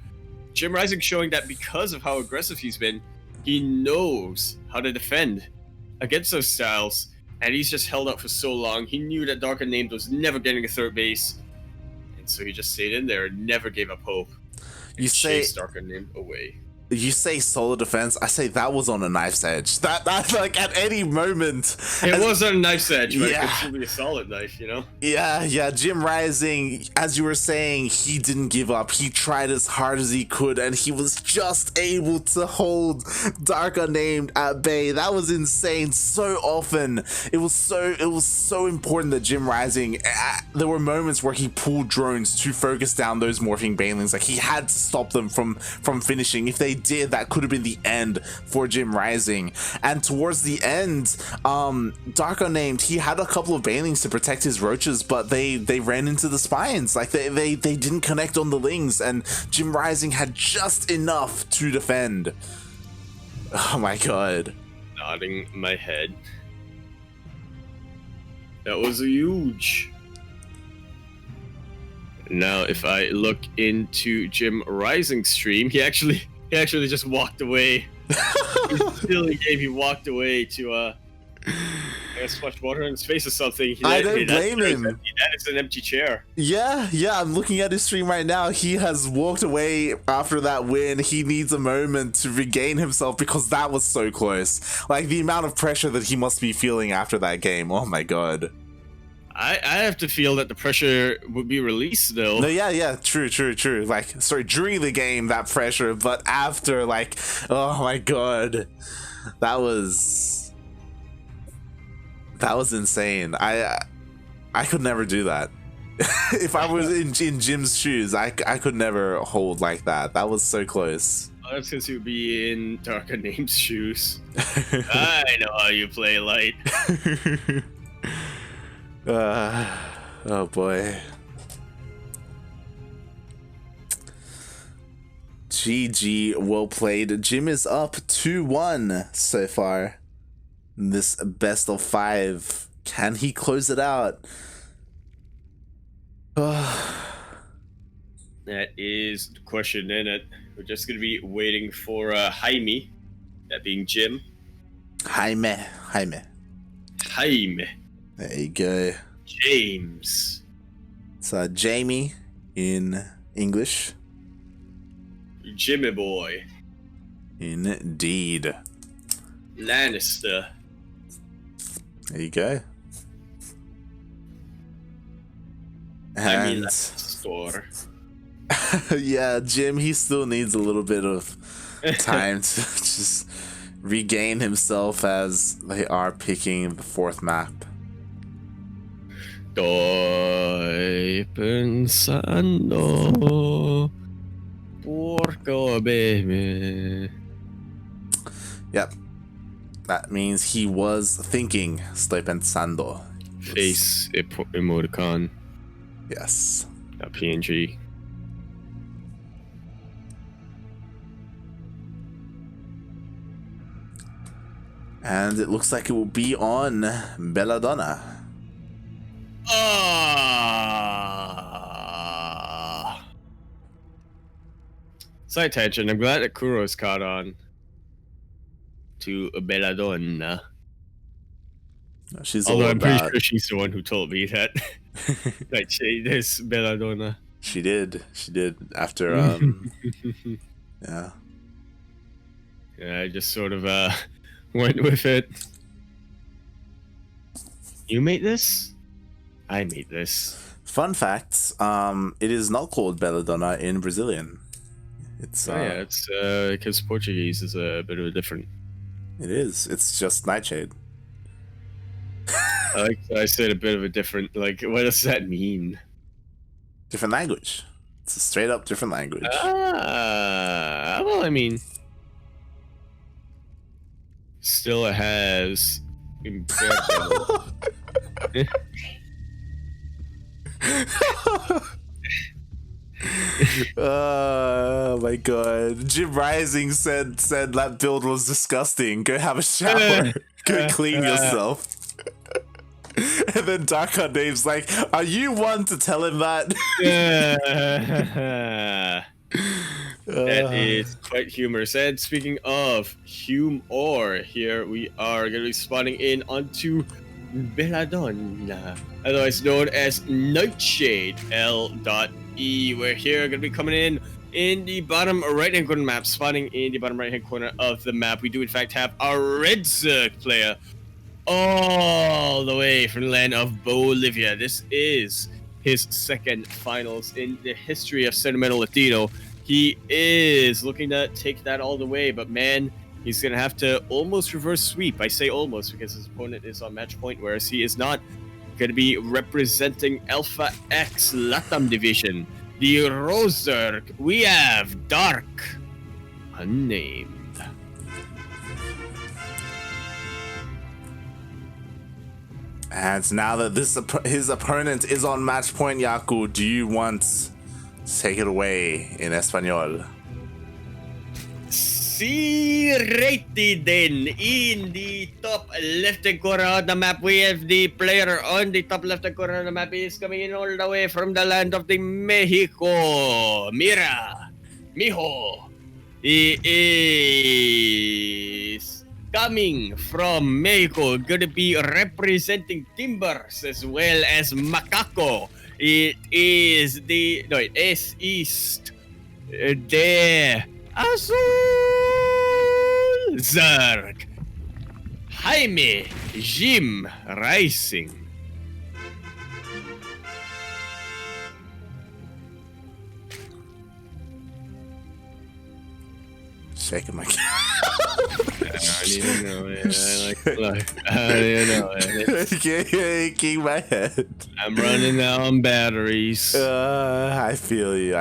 JimRising showing that because of how aggressive he's been, he knows how to defend against those styles, and he's just held up for so long. He knew that DarkUnnamed was never getting a 3rd base, and so he just stayed in there and never gave up hope. You chased DarkUnnamed away. You say solid defense, I say that was on a knife's edge. That like at any moment. It was on a knife's edge, but it could still be a solid knife, you know? Yeah, JimRising, as you were saying, he didn't give up. He tried as hard as he could, and he was just able to hold DarkUnnamed at bay. That was insane. So often, it was so important that JimRising, there were moments where he pulled drones to focus down those morphing Banelings. Like, he had to stop them from finishing. If they did, that could have been the end for JimRising. And towards the end, DarkUnnamed, he had a couple of Banelings to protect his Roaches, but they ran into the Spines. Like, they didn't connect on the Lings, and JimRising had just enough to defend. Oh my god. Nodding my head. That was huge. Now, if I look into JimRising's stream, he actually just walked away. still in game. He walked away to I guess splash water in his face or something. I don't blame him. That is an empty chair. Yeah, I'm looking at his stream right now. He has walked away after that win. He needs a moment to regain himself because that was so close. Like, the amount of pressure that he must be feeling after that game. Oh my god. I have to feel that the pressure would be released though. No, yeah, true. Like, sorry, during the game, that pressure, but after, like, oh my god. That was insane. I could never do that. If I was in Jim's shoes, I could never hold like that. That was so close. Oh, that's because you'd be in DarkUnnamed's shoes. I know how you play light. Oh boy. GG, well played. Jim is up 2-1 so far. This best of 5. Can he close it out? That is the question, isn't it? We're just gonna be waiting for Jaime, that being Jim. Jaime. There you go. James. It's Jamie in English. Jimmy boy. Indeed. Lannister. There you go. I mean, And store. yeah, Jim, he still needs a little bit of time to just regain himself as they are picking the 4th map. Estoy pensando porco baby. Yep. That means he was thinking. Estoy pensando. Face emoticon. Yes. PNG. And it looks like it will be on Belladonna. Side tangent. I'm glad that Kuro's caught on to Belladonna. She's Although all I'm about... pretty sure she's the one who told me that that there's Belladonna. She did after yeah. Yeah, I just sort of went with it. You made this? I made this. Fun fact, it is not called Belladonna in Brazilian. It's yeah, it's because Portuguese is a bit of a different. It is. It's just Nightshade. I said a bit of a different. Like, what does that mean? Different language. It's a straight up different language. Well, I mean, still it has. Oh my god. JimRising said that build was disgusting. Go have a shower. Go clean yourself. And then DarkUnnamed's like, are you one to tell him that? That is quite humorous. And speaking of humor, here we are going to be spawning in onto Belladonna, otherwise known as Nightshade L.E. We're here going to be coming in the bottom right-hand corner map, spawning in the bottom right-hand corner of the map. We do in fact have our Red Zerg player all the way from the land of Bolivia. This is his second finals in the history of Sentimiento Latino. He is looking to take that all the way, but man, he's going to have to almost reverse sweep. I say almost because his opponent is on match point, whereas he is not going to be representing Alpha X LatAm division. The Roserg, we have DarkUnnamed. And now that his opponent is on match point, Yaku, do you want to take it away in Espanol? See, righty then. In the top left-hand corner of the map, we have the player on the top left-hand corner of the map. He is coming in all the way from the land of the Mexico. Mira, mijo, He is coming from Mexico, gonna be representing Timbers as well as Macaco. It is the no, it is East de Azul Zerg. Jaime JimRising. Shaking my I don't even know, man. I don't even know, man. Shaking my head. I'm running out on batteries. I feel you.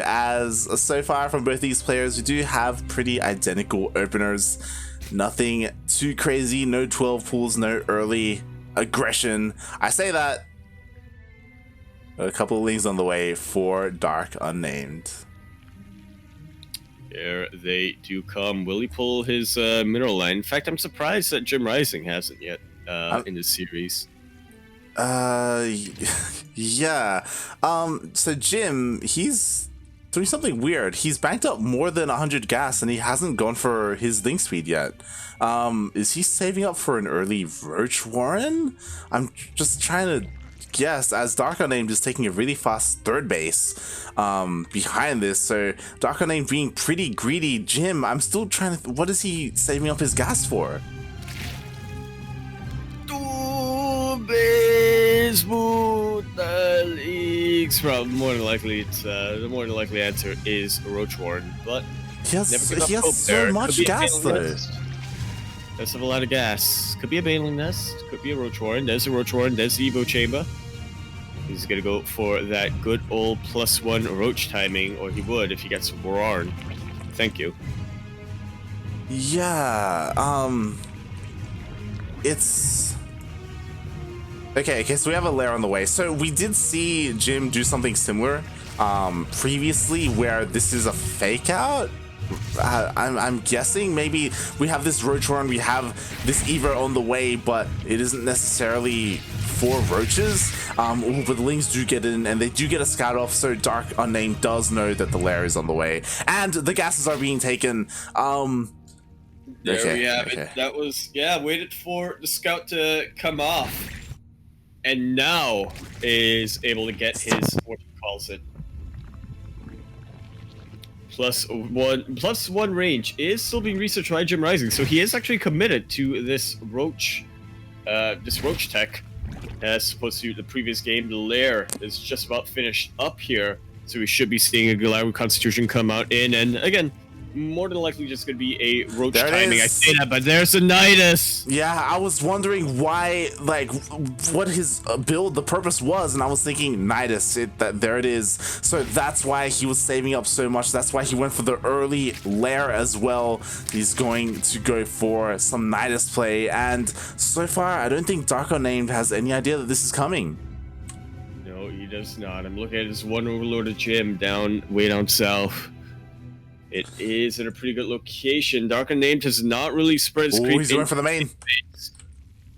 As so far from both these players, we do have pretty identical openers. Nothing too crazy. No 12 pulls. No early aggression. I say that. A couple of links on the way for DarkUnnamed. Here they do come. Will he pull his mineral line? In fact, I'm surprised that JimRising hasn't yet in the series. Yeah. So Jim, he's doing something weird. He's banked up more than 100 gas and he hasn't gone for his link speed yet. Is he saving up for an early Roach Warren? I'm just trying to guess, as DarkUnnamed is taking a really fast third base behind this. So DarkUnnamed being pretty greedy. Jim, I'm still trying to what is he saving up his gas for? Two base leagues. Probably more than likely, it's the more than likely answer is Roach Warren, but he has so much gas though. Does have a lot of gas. Could be a Baneling Nest. Could be a Roach Warren. There's a Roach Warren. There's the Evo Chamber. He's gonna go for that good old +1 Roach timing, or he would if he gets Warren. Thank you. Yeah. It's okay. So we have a lair on the way. So we did see Jim do something similar previously, where this is a fake out. I'm guessing maybe we have this Roach Warren, we have this Evo on the way, but it isn't necessarily for roaches. But the Lings do get in and they do get a scout off, so DarkUnnamed does know that the lair is on the way and the gases are being taken. There we have it. That was, waited for the scout to come off and now is able to get his, what he calls it, +1 range is still being researched by JimRising, so he is actually committed to this roach tech, as opposed to the previous game. The lair is just about finished up here, so we should be seeing a Galaru Constitution come out in, and again, more than likely just going to be a roach timing. I say that, but there's a Nidus. Yeah, I was wondering why, like, what his build, the purpose was, and I was thinking Nidus. There it is. So that's why he was saving up so much. That's why he went for the early lair as well. He's going to go for some Nidus play, and so far, I don't think DarkUnnamed has any idea that this is coming. No, he does not. I'm looking at his one overloaded gym way down south. It is in a pretty good location. DarkUnnamed has not really spread his creep. He's going for the main.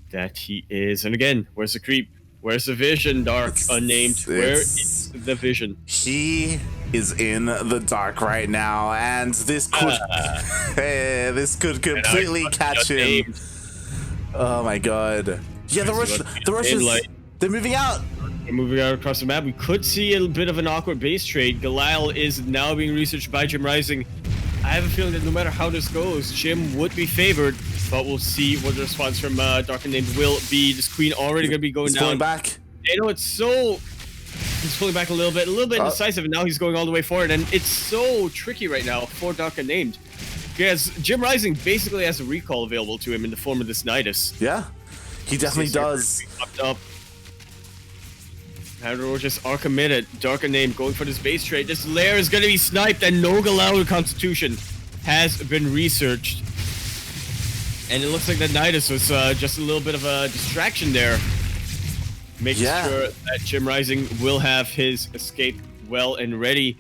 That he is. And again, where's the creep? Where's the vision, DarkUnnamed? Where is the vision? He is in the dark right now, and this could this could completely catch him. Oh my god. Yeah, the rush is, they're moving out. Moving out across the map, we could see a bit of an awkward base trade. Galile is now being researched by JimRising. I have a feeling that no matter how this goes, Jim would be favored, but we'll see what the response from DarkUnnamed will be. This queen already going to be going down. Pulling back. You know, he's pulling back a little bit indecisive, and now he's going all the way forward, and it's so tricky right now for DarkUnnamed. Because JimRising basically has a recall available to him in the form of this Nidus. Yeah, he definitely does. Up. Roaches are committed. DarkUnnamed going for this base trade. This lair is going to be sniped, and no Galauer Constitution has been researched. And it looks like that Nidus was just a little bit of a distraction there. Making sure that JimRising will have his escape well and ready.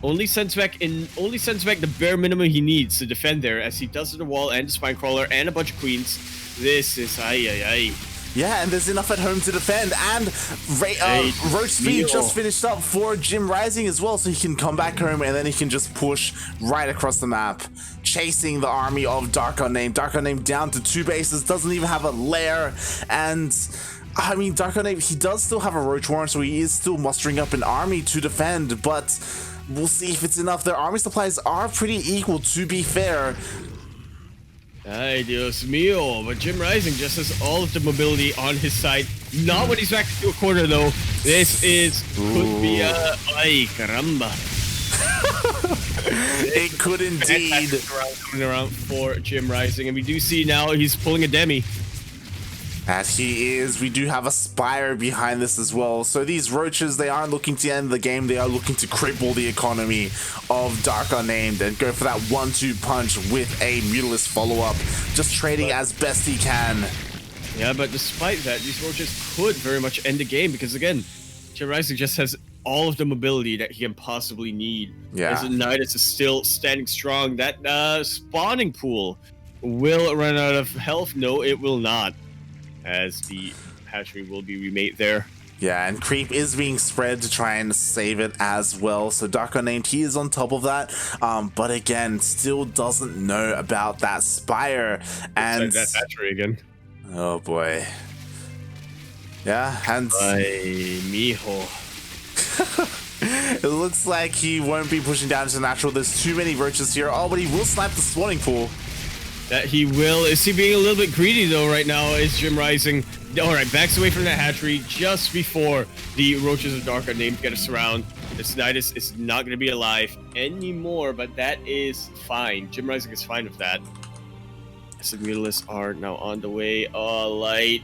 Only sends back the bare minimum he needs to defend there, as he does the wall and the spine crawler and a bunch of queens. This is Yeah, and there's enough at home to defend. And Roach Speed just finished up for JimRising as well, so he can come back home and then he can just push right across the map, chasing the army of DarkUnnamed. DarkUnnamed down to 2 bases, doesn't even have a lair. And I mean, DarkUnnamed, he does still have a Roach Warren, so he is still mustering up an army to defend, but we'll see if it's enough. Their army supplies are pretty equal, to be fair. Ay, Dios mío. But JimRising just has all of the mobility on his side. Not when he's back to a corner, though. This could be a... Ay, caramba. It could indeed. Coming around for JimRising. And we do see now he's pulling a demi. As he is, we do have a Spire behind this as well. So these Roaches, they aren't looking to end the game. They are looking to cripple the economy of DarkUnnamed and go for that 1-2 punch with a Mutalisk follow-up. Just trading as best he can. Yeah, but despite that, these Roaches could very much end the game because, again, JimRising just has all of the mobility that he can possibly need. Yeah. As Nidus is still standing strong. That spawning pool will run out of health. No, it will not, as the hatchery will be remade there. Yeah, and creep is being spread to try and save it as well. So DarkUnnamed, he is on top of that. But again, still doesn't know about that Spire. And that hatchery again. Oh boy. Yeah, and Ay, mijo. It looks like he won't be pushing down to natural. There's too many Roaches here. Oh, but he will snipe the spawning pool. That he will. Is he being a little bit greedy though right now? Is JimRising? Alright, backs away from that hatchery just before the Roaches of DarkUnnamed get us around. This Nidus is not going to be alive anymore, but that is fine. JimRising is fine with that. As the Mutalisks are now on the way. Oh, light.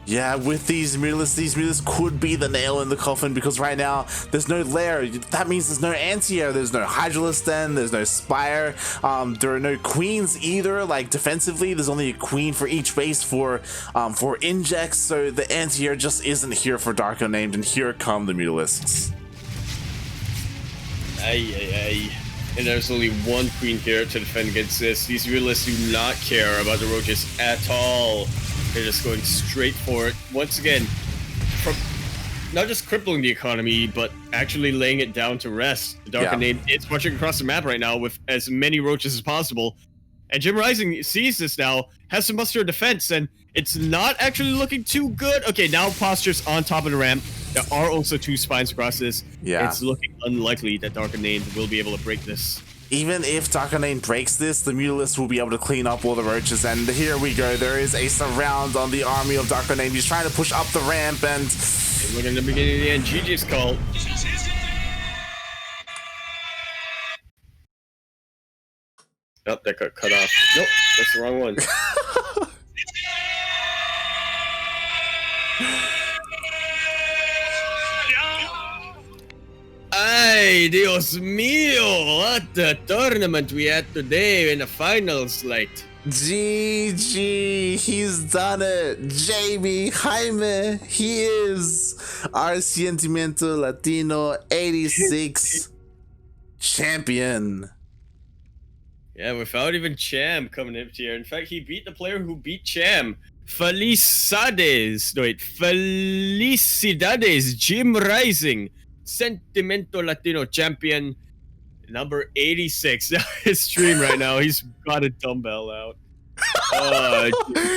Yeah, with these Mutalisks could be the nail in the coffin, because right now there's no lair. That means there's no anti-air, there's no Hydralisk Den, there's no Spire. There are no queens either. Like defensively, there's only a queen for each base for injects, so the anti-air just isn't here for DarkUnnamed, and here come the Mutalisks. Ay. And there's only one queen here to defend against this. These Mutalisks do not care about the Roaches at all. They're just going straight for it. Once again, from not just crippling the economy, but actually laying it down to rest. The DarkUnnamed is marching across the map right now with as many Roaches as possible. And JimRising sees this now, has to muster a defense, and it's not actually looking too good. Okay, now Posture's on top of the ramp. There are also 2 spines across this. Yeah. It's looking unlikely that DarkUnnamed will be able to break this. Even if DarkUnnamed breaks this, the Mutalisk will be able to clean up all the Roaches, and here we go. There is a surround on the army of DarkUnnamed. He's trying to push up the ramp, and look in the beginning of the end. GG's call. Oh, that got cut off. Nope, that's the wrong one. Ay, Dios mío, what a tournament we had today in the finals, light. GG, he's done it. Jamie Jaime, he is our Sentimiento Latino 86 champion. Yeah, without even Cham coming up here. In fact, he beat the player who beat Cham. Felicidades, JimRising, Sentimiento Latino champion, number 86. His stream right now, he's got a dumbbell out.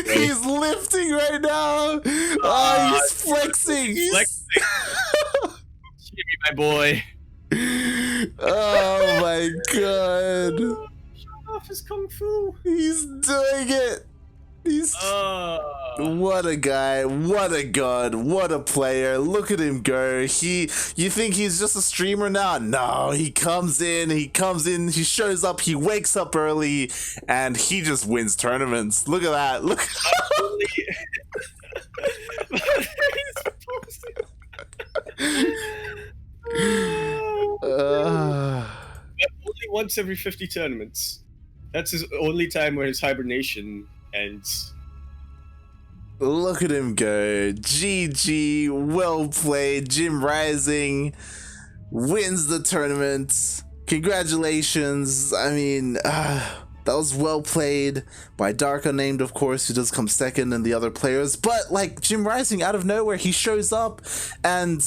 He's lifting right now. He's flexing. Jimmy, my boy. Oh my god. Shut off his kung fu. He's doing it. What a guy, what a god, what a player. Look at him go. You think he's just a streamer now? No, he comes in, he shows up, he wakes up early, and he just wins tournaments. Look at that. Look. Only once every 50 tournaments. That's his only time where his hibernation ends. Look at him go. GG, well played. JimRising wins the tournament. Congratulations. I mean, That was well played by DarkUnnamed, of course, who does come second, and the other players. But like JimRising, out of nowhere, he shows up and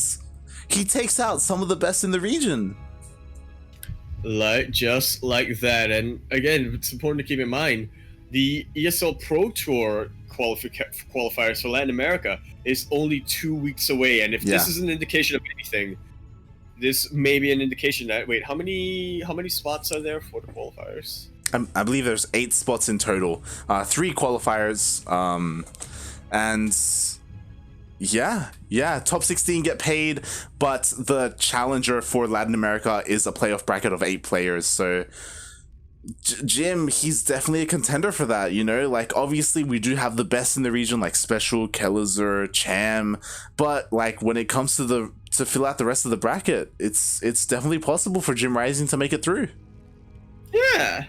he takes out some of the best in the region. Like just like that. And again, it's important to keep in mind the ESL Pro Tour qualifiers for Latin America is only 2 weeks away. And if this is an indication of anything, this may be an indication that how many spots are there for the qualifiers? I believe there's 8 spots in total, 3 qualifiers, and top 16 get paid, but the challenger for Latin America is a playoff bracket of 8 players. So Jim, he's definitely a contender for that, you know? Like, obviously we do have the best in the region, like Special, Kellizer, Cham, but like when it comes to fill out the rest of the bracket, it's definitely possible for JimRising to make it through. Yeah.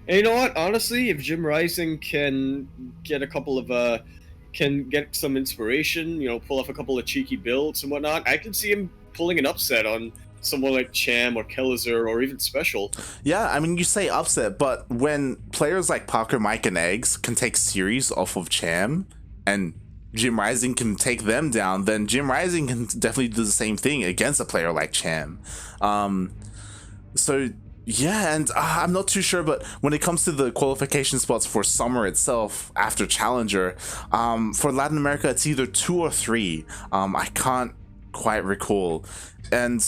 And you know what? Honestly, if JimRising can get a couple of can get some inspiration, you know, pull off a couple of cheeky builds and whatnot, I can see him pulling an upset on someone like Cham or Kellizer or even Special. Yeah, I mean, you say upset, but when players like Parker, Mike, and Eggs can take series off of Cham, and JimRising can take them down, then JimRising can definitely do the same thing against a player like Cham. So yeah, and I'm not too sure, but when it comes to the qualification spots for summer itself after Challenger, for Latin America, it's either 2 or 3. I can't quite recall. And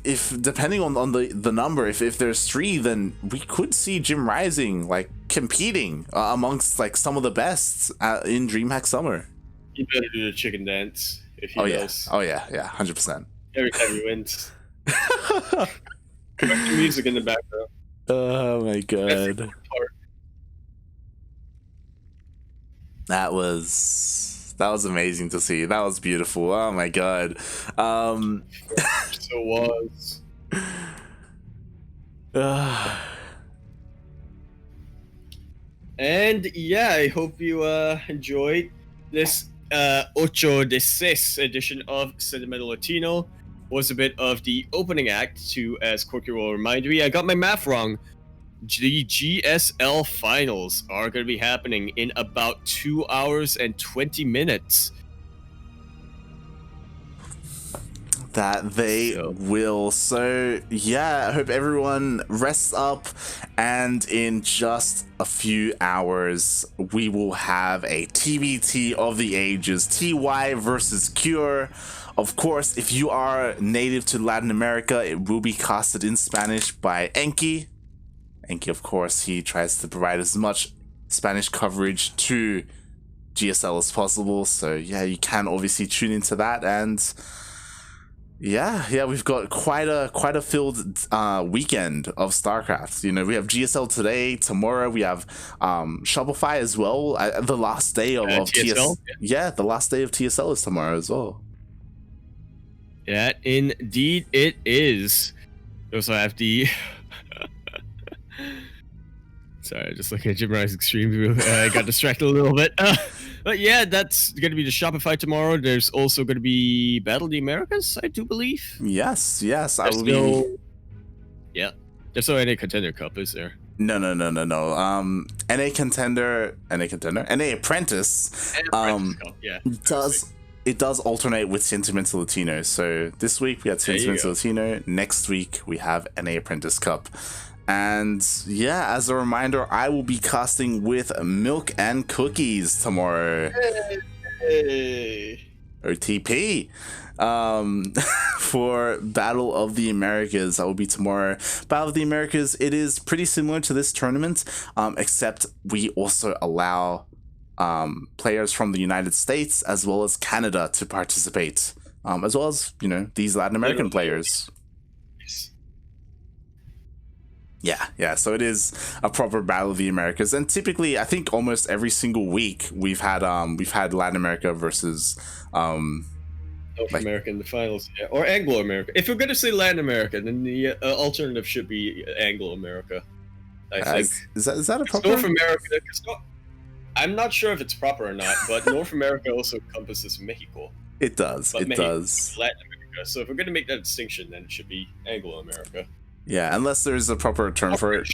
if depending on the number, if there's 3, then we could see JimRising like competing amongst like some of the best in DreamHack Summer. You better do the chicken dance if he does. Oh yeah, 100%. Every time he wins. Music in the background. Oh my god. That was amazing to see. That was beautiful. Oh my god. So was. And yeah, I hope you enjoyed this 8 de 6 edition of Sentimiento Latino. Was a bit of the opening act to, as Corky will remind me, I got my math wrong. The GSL finals are going to be happening in about 2 hours and 20 minutes. That they will. So yeah, I hope everyone rests up, and in just a few hours we will have a TBT of the ages, TY versus Cure. Of course, if you are native to Latin America, it will be casted in Spanish by Enki. Enki, of course, he tries to provide as much Spanish coverage to GSL as possible. So yeah, you can obviously tune into that. And yeah, we've got quite a filled weekend of StarCraft. You know, we have GSL today, tomorrow we have Shopify as well. The last day of TSL. Yeah, the last day of TSL is tomorrow as well. Yeah, indeed it is. We also have the... Sorry, just looking at JimRising stream, I got distracted a little bit. But yeah, that's going to be the Shopify tomorrow. There's also going to be Battle of the Americas, I do believe. Yes, I will be... Yeah, there's no NA Contender Cup, is there? No. NA Contender, NA Apprentice. It does alternate with Sentimiento Latino. So this week we had Sentimiento Latino. Next week we have NA Apprentice Cup. And yeah, as a reminder, I will be casting with Milk and Cookies tomorrow. Hey. OTP. For Battle of the Americas, that will be tomorrow. Battle of the Americas, it is pretty similar to this tournament, except we also allow players from the United States as well as Canada to participate, as well as, you know, these Latin American players. Yeah, so it is a proper Battle of the Americas, and typically I think almost every single week we've had Latin America versus North America in the finals, yeah, or Anglo America. If we're gonna say Latin America, then the alternative should be Anglo America. I think is that a proper? North America? I'm not sure if it's proper or not, but North America also encompasses Mexico. It does. But it does. Latin America. So if we're gonna make that distinction, then it should be Anglo America. Yeah, unless there's a proper term for it.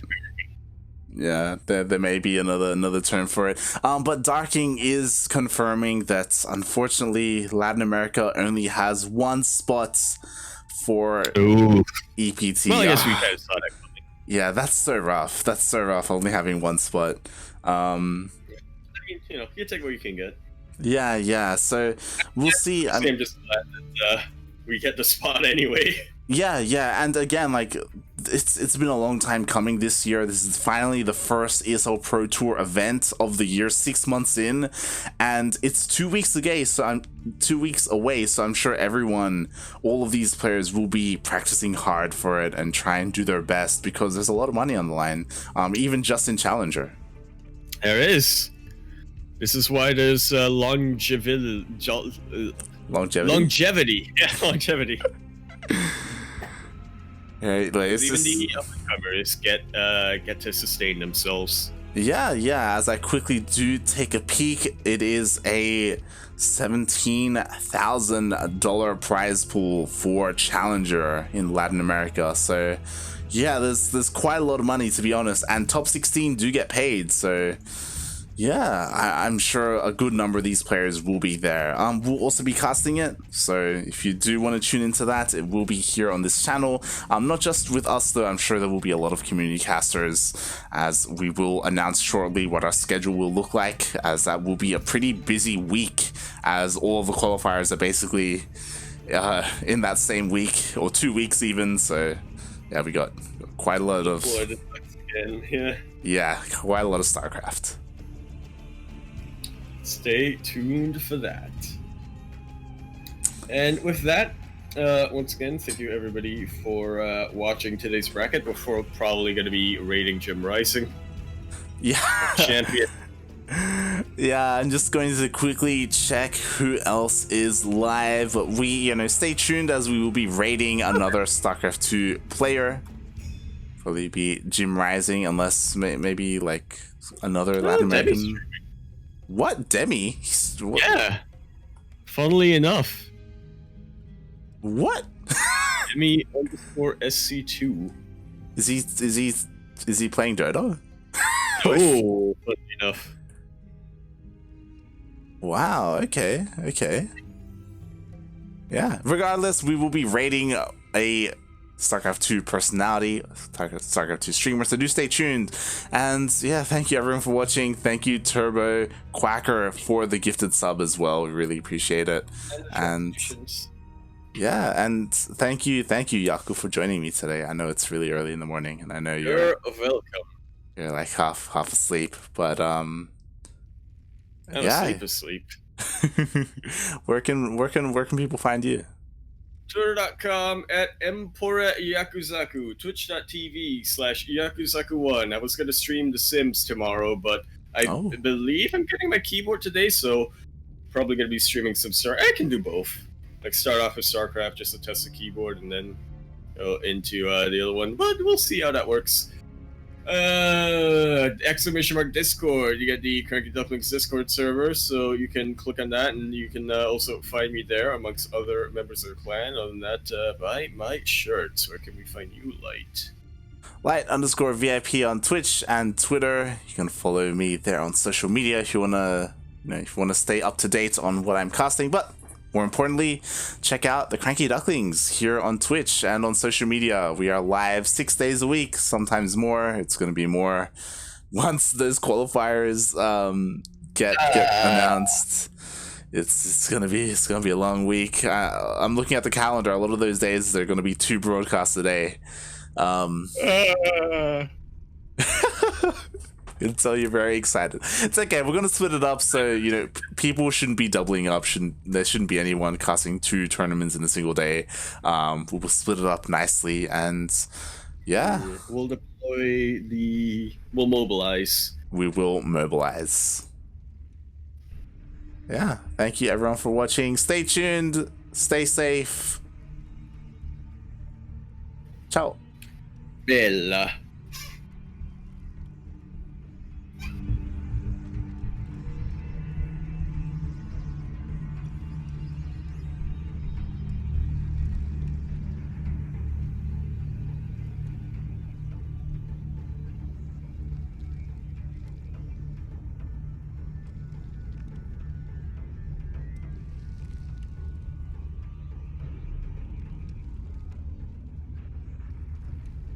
Yeah, there may be another term for it. But Darking is confirming that unfortunately Latin America only has one spot for EPT. Well, I guess we kind of saw that coming. Yeah, that's so rough. That's so rough. Only having one spot. I mean, you take what you can get. Yeah. So we'll see. I'm just glad that we get the spot anyway. Yeah, and again, like it's been a long time coming this year. This is finally the first ESL Pro Tour event of the year, 6 months in, and it's 2 weeks away. So I'm 2 weeks away. So I'm sure everyone, all of these players, will be practicing hard for it and try and do their best because there's a lot of money on the line, even just in Challenger. There is. This is why there's longevity. Longevity. Yeah, longevity. Right, like, even the up-and-comers get to sustain themselves. Yeah. As I quickly do take a peek, it is a $17,000 prize pool for Challenger in Latin America. So, yeah, there's quite a lot of money, to be honest, and top 16 do get paid. So, yeah, I'm sure a good number of these players will be there. We'll also be casting it, so if you do want to tune into that, it will be here on this channel. Not just with us though, I'm sure there will be a lot of community casters, as we will announce shortly what our schedule will look like, as that will be a pretty busy week, as all of the qualifiers are basically in that same week, or 2 weeks even, so yeah, we got quite a lot of... Yeah, quite a lot of StarCraft. Stay tuned for that. And with that, once again, thank you everybody for watching today's bracket. We're probably going to be rating JimRising. Yeah. Champion. Yeah, I'm just going to quickly check who else is live. We, stay tuned as we will be rating another StarCraft 2 player. Probably be JimRising, unless maybe like another Latin American. What? Demi? What? Yeah. Funnily enough. What? Demi_SC2. Is he playing Dota? Oh, funnily enough. Wow, okay. Yeah. Regardless, we will be rating a StarCraft 2 personality, StarCraft 2 streamer, so do stay tuned. And yeah, thank you everyone for watching. Thank you Turbo Quacker for the gifted sub as well. We really appreciate it. And yeah, and thank you Yaku for joining me today. I know it's really early in the morning, and I know you're welcome. You're like half asleep, but I'm asleep. Where can people find you? Twitter.com @Yakuzaku, Twitch.tv/Yakuzaku1. I was going to stream The Sims tomorrow, but I believe I'm getting my keyboard today, so probably going to be streaming some I can do both. Like start off with StarCraft just to test the keyboard and then go into the other one, but we'll see how that works. !Discord. You get the CranKy Ducklings Discord server, so you can click on that and you can also find me there amongst other members of the clan. Other than that, buy my shirts. Where can we find you, Light? Light_VIP on Twitch and Twitter. You can follow me there on social media if you wanna stay up to date on what I'm casting. But more importantly, check out the CranKy Ducklings here on Twitch and on social media. We are live 6 days a week, sometimes more. It's going to be more once those qualifiers get announced. It's gonna be a long week. I'm looking at the calendar. A lot of those days they're going to be 2 broadcasts a day. I can tell you're very excited. It's okay. We're gonna split it up so people shouldn't be doubling up. There shouldn't be anyone casting 2 tournaments in a single day. We'll split it up nicely, and yeah, we'll mobilize. We will mobilize. Yeah. Thank you everyone for watching. Stay tuned. Stay safe. Ciao. Bella.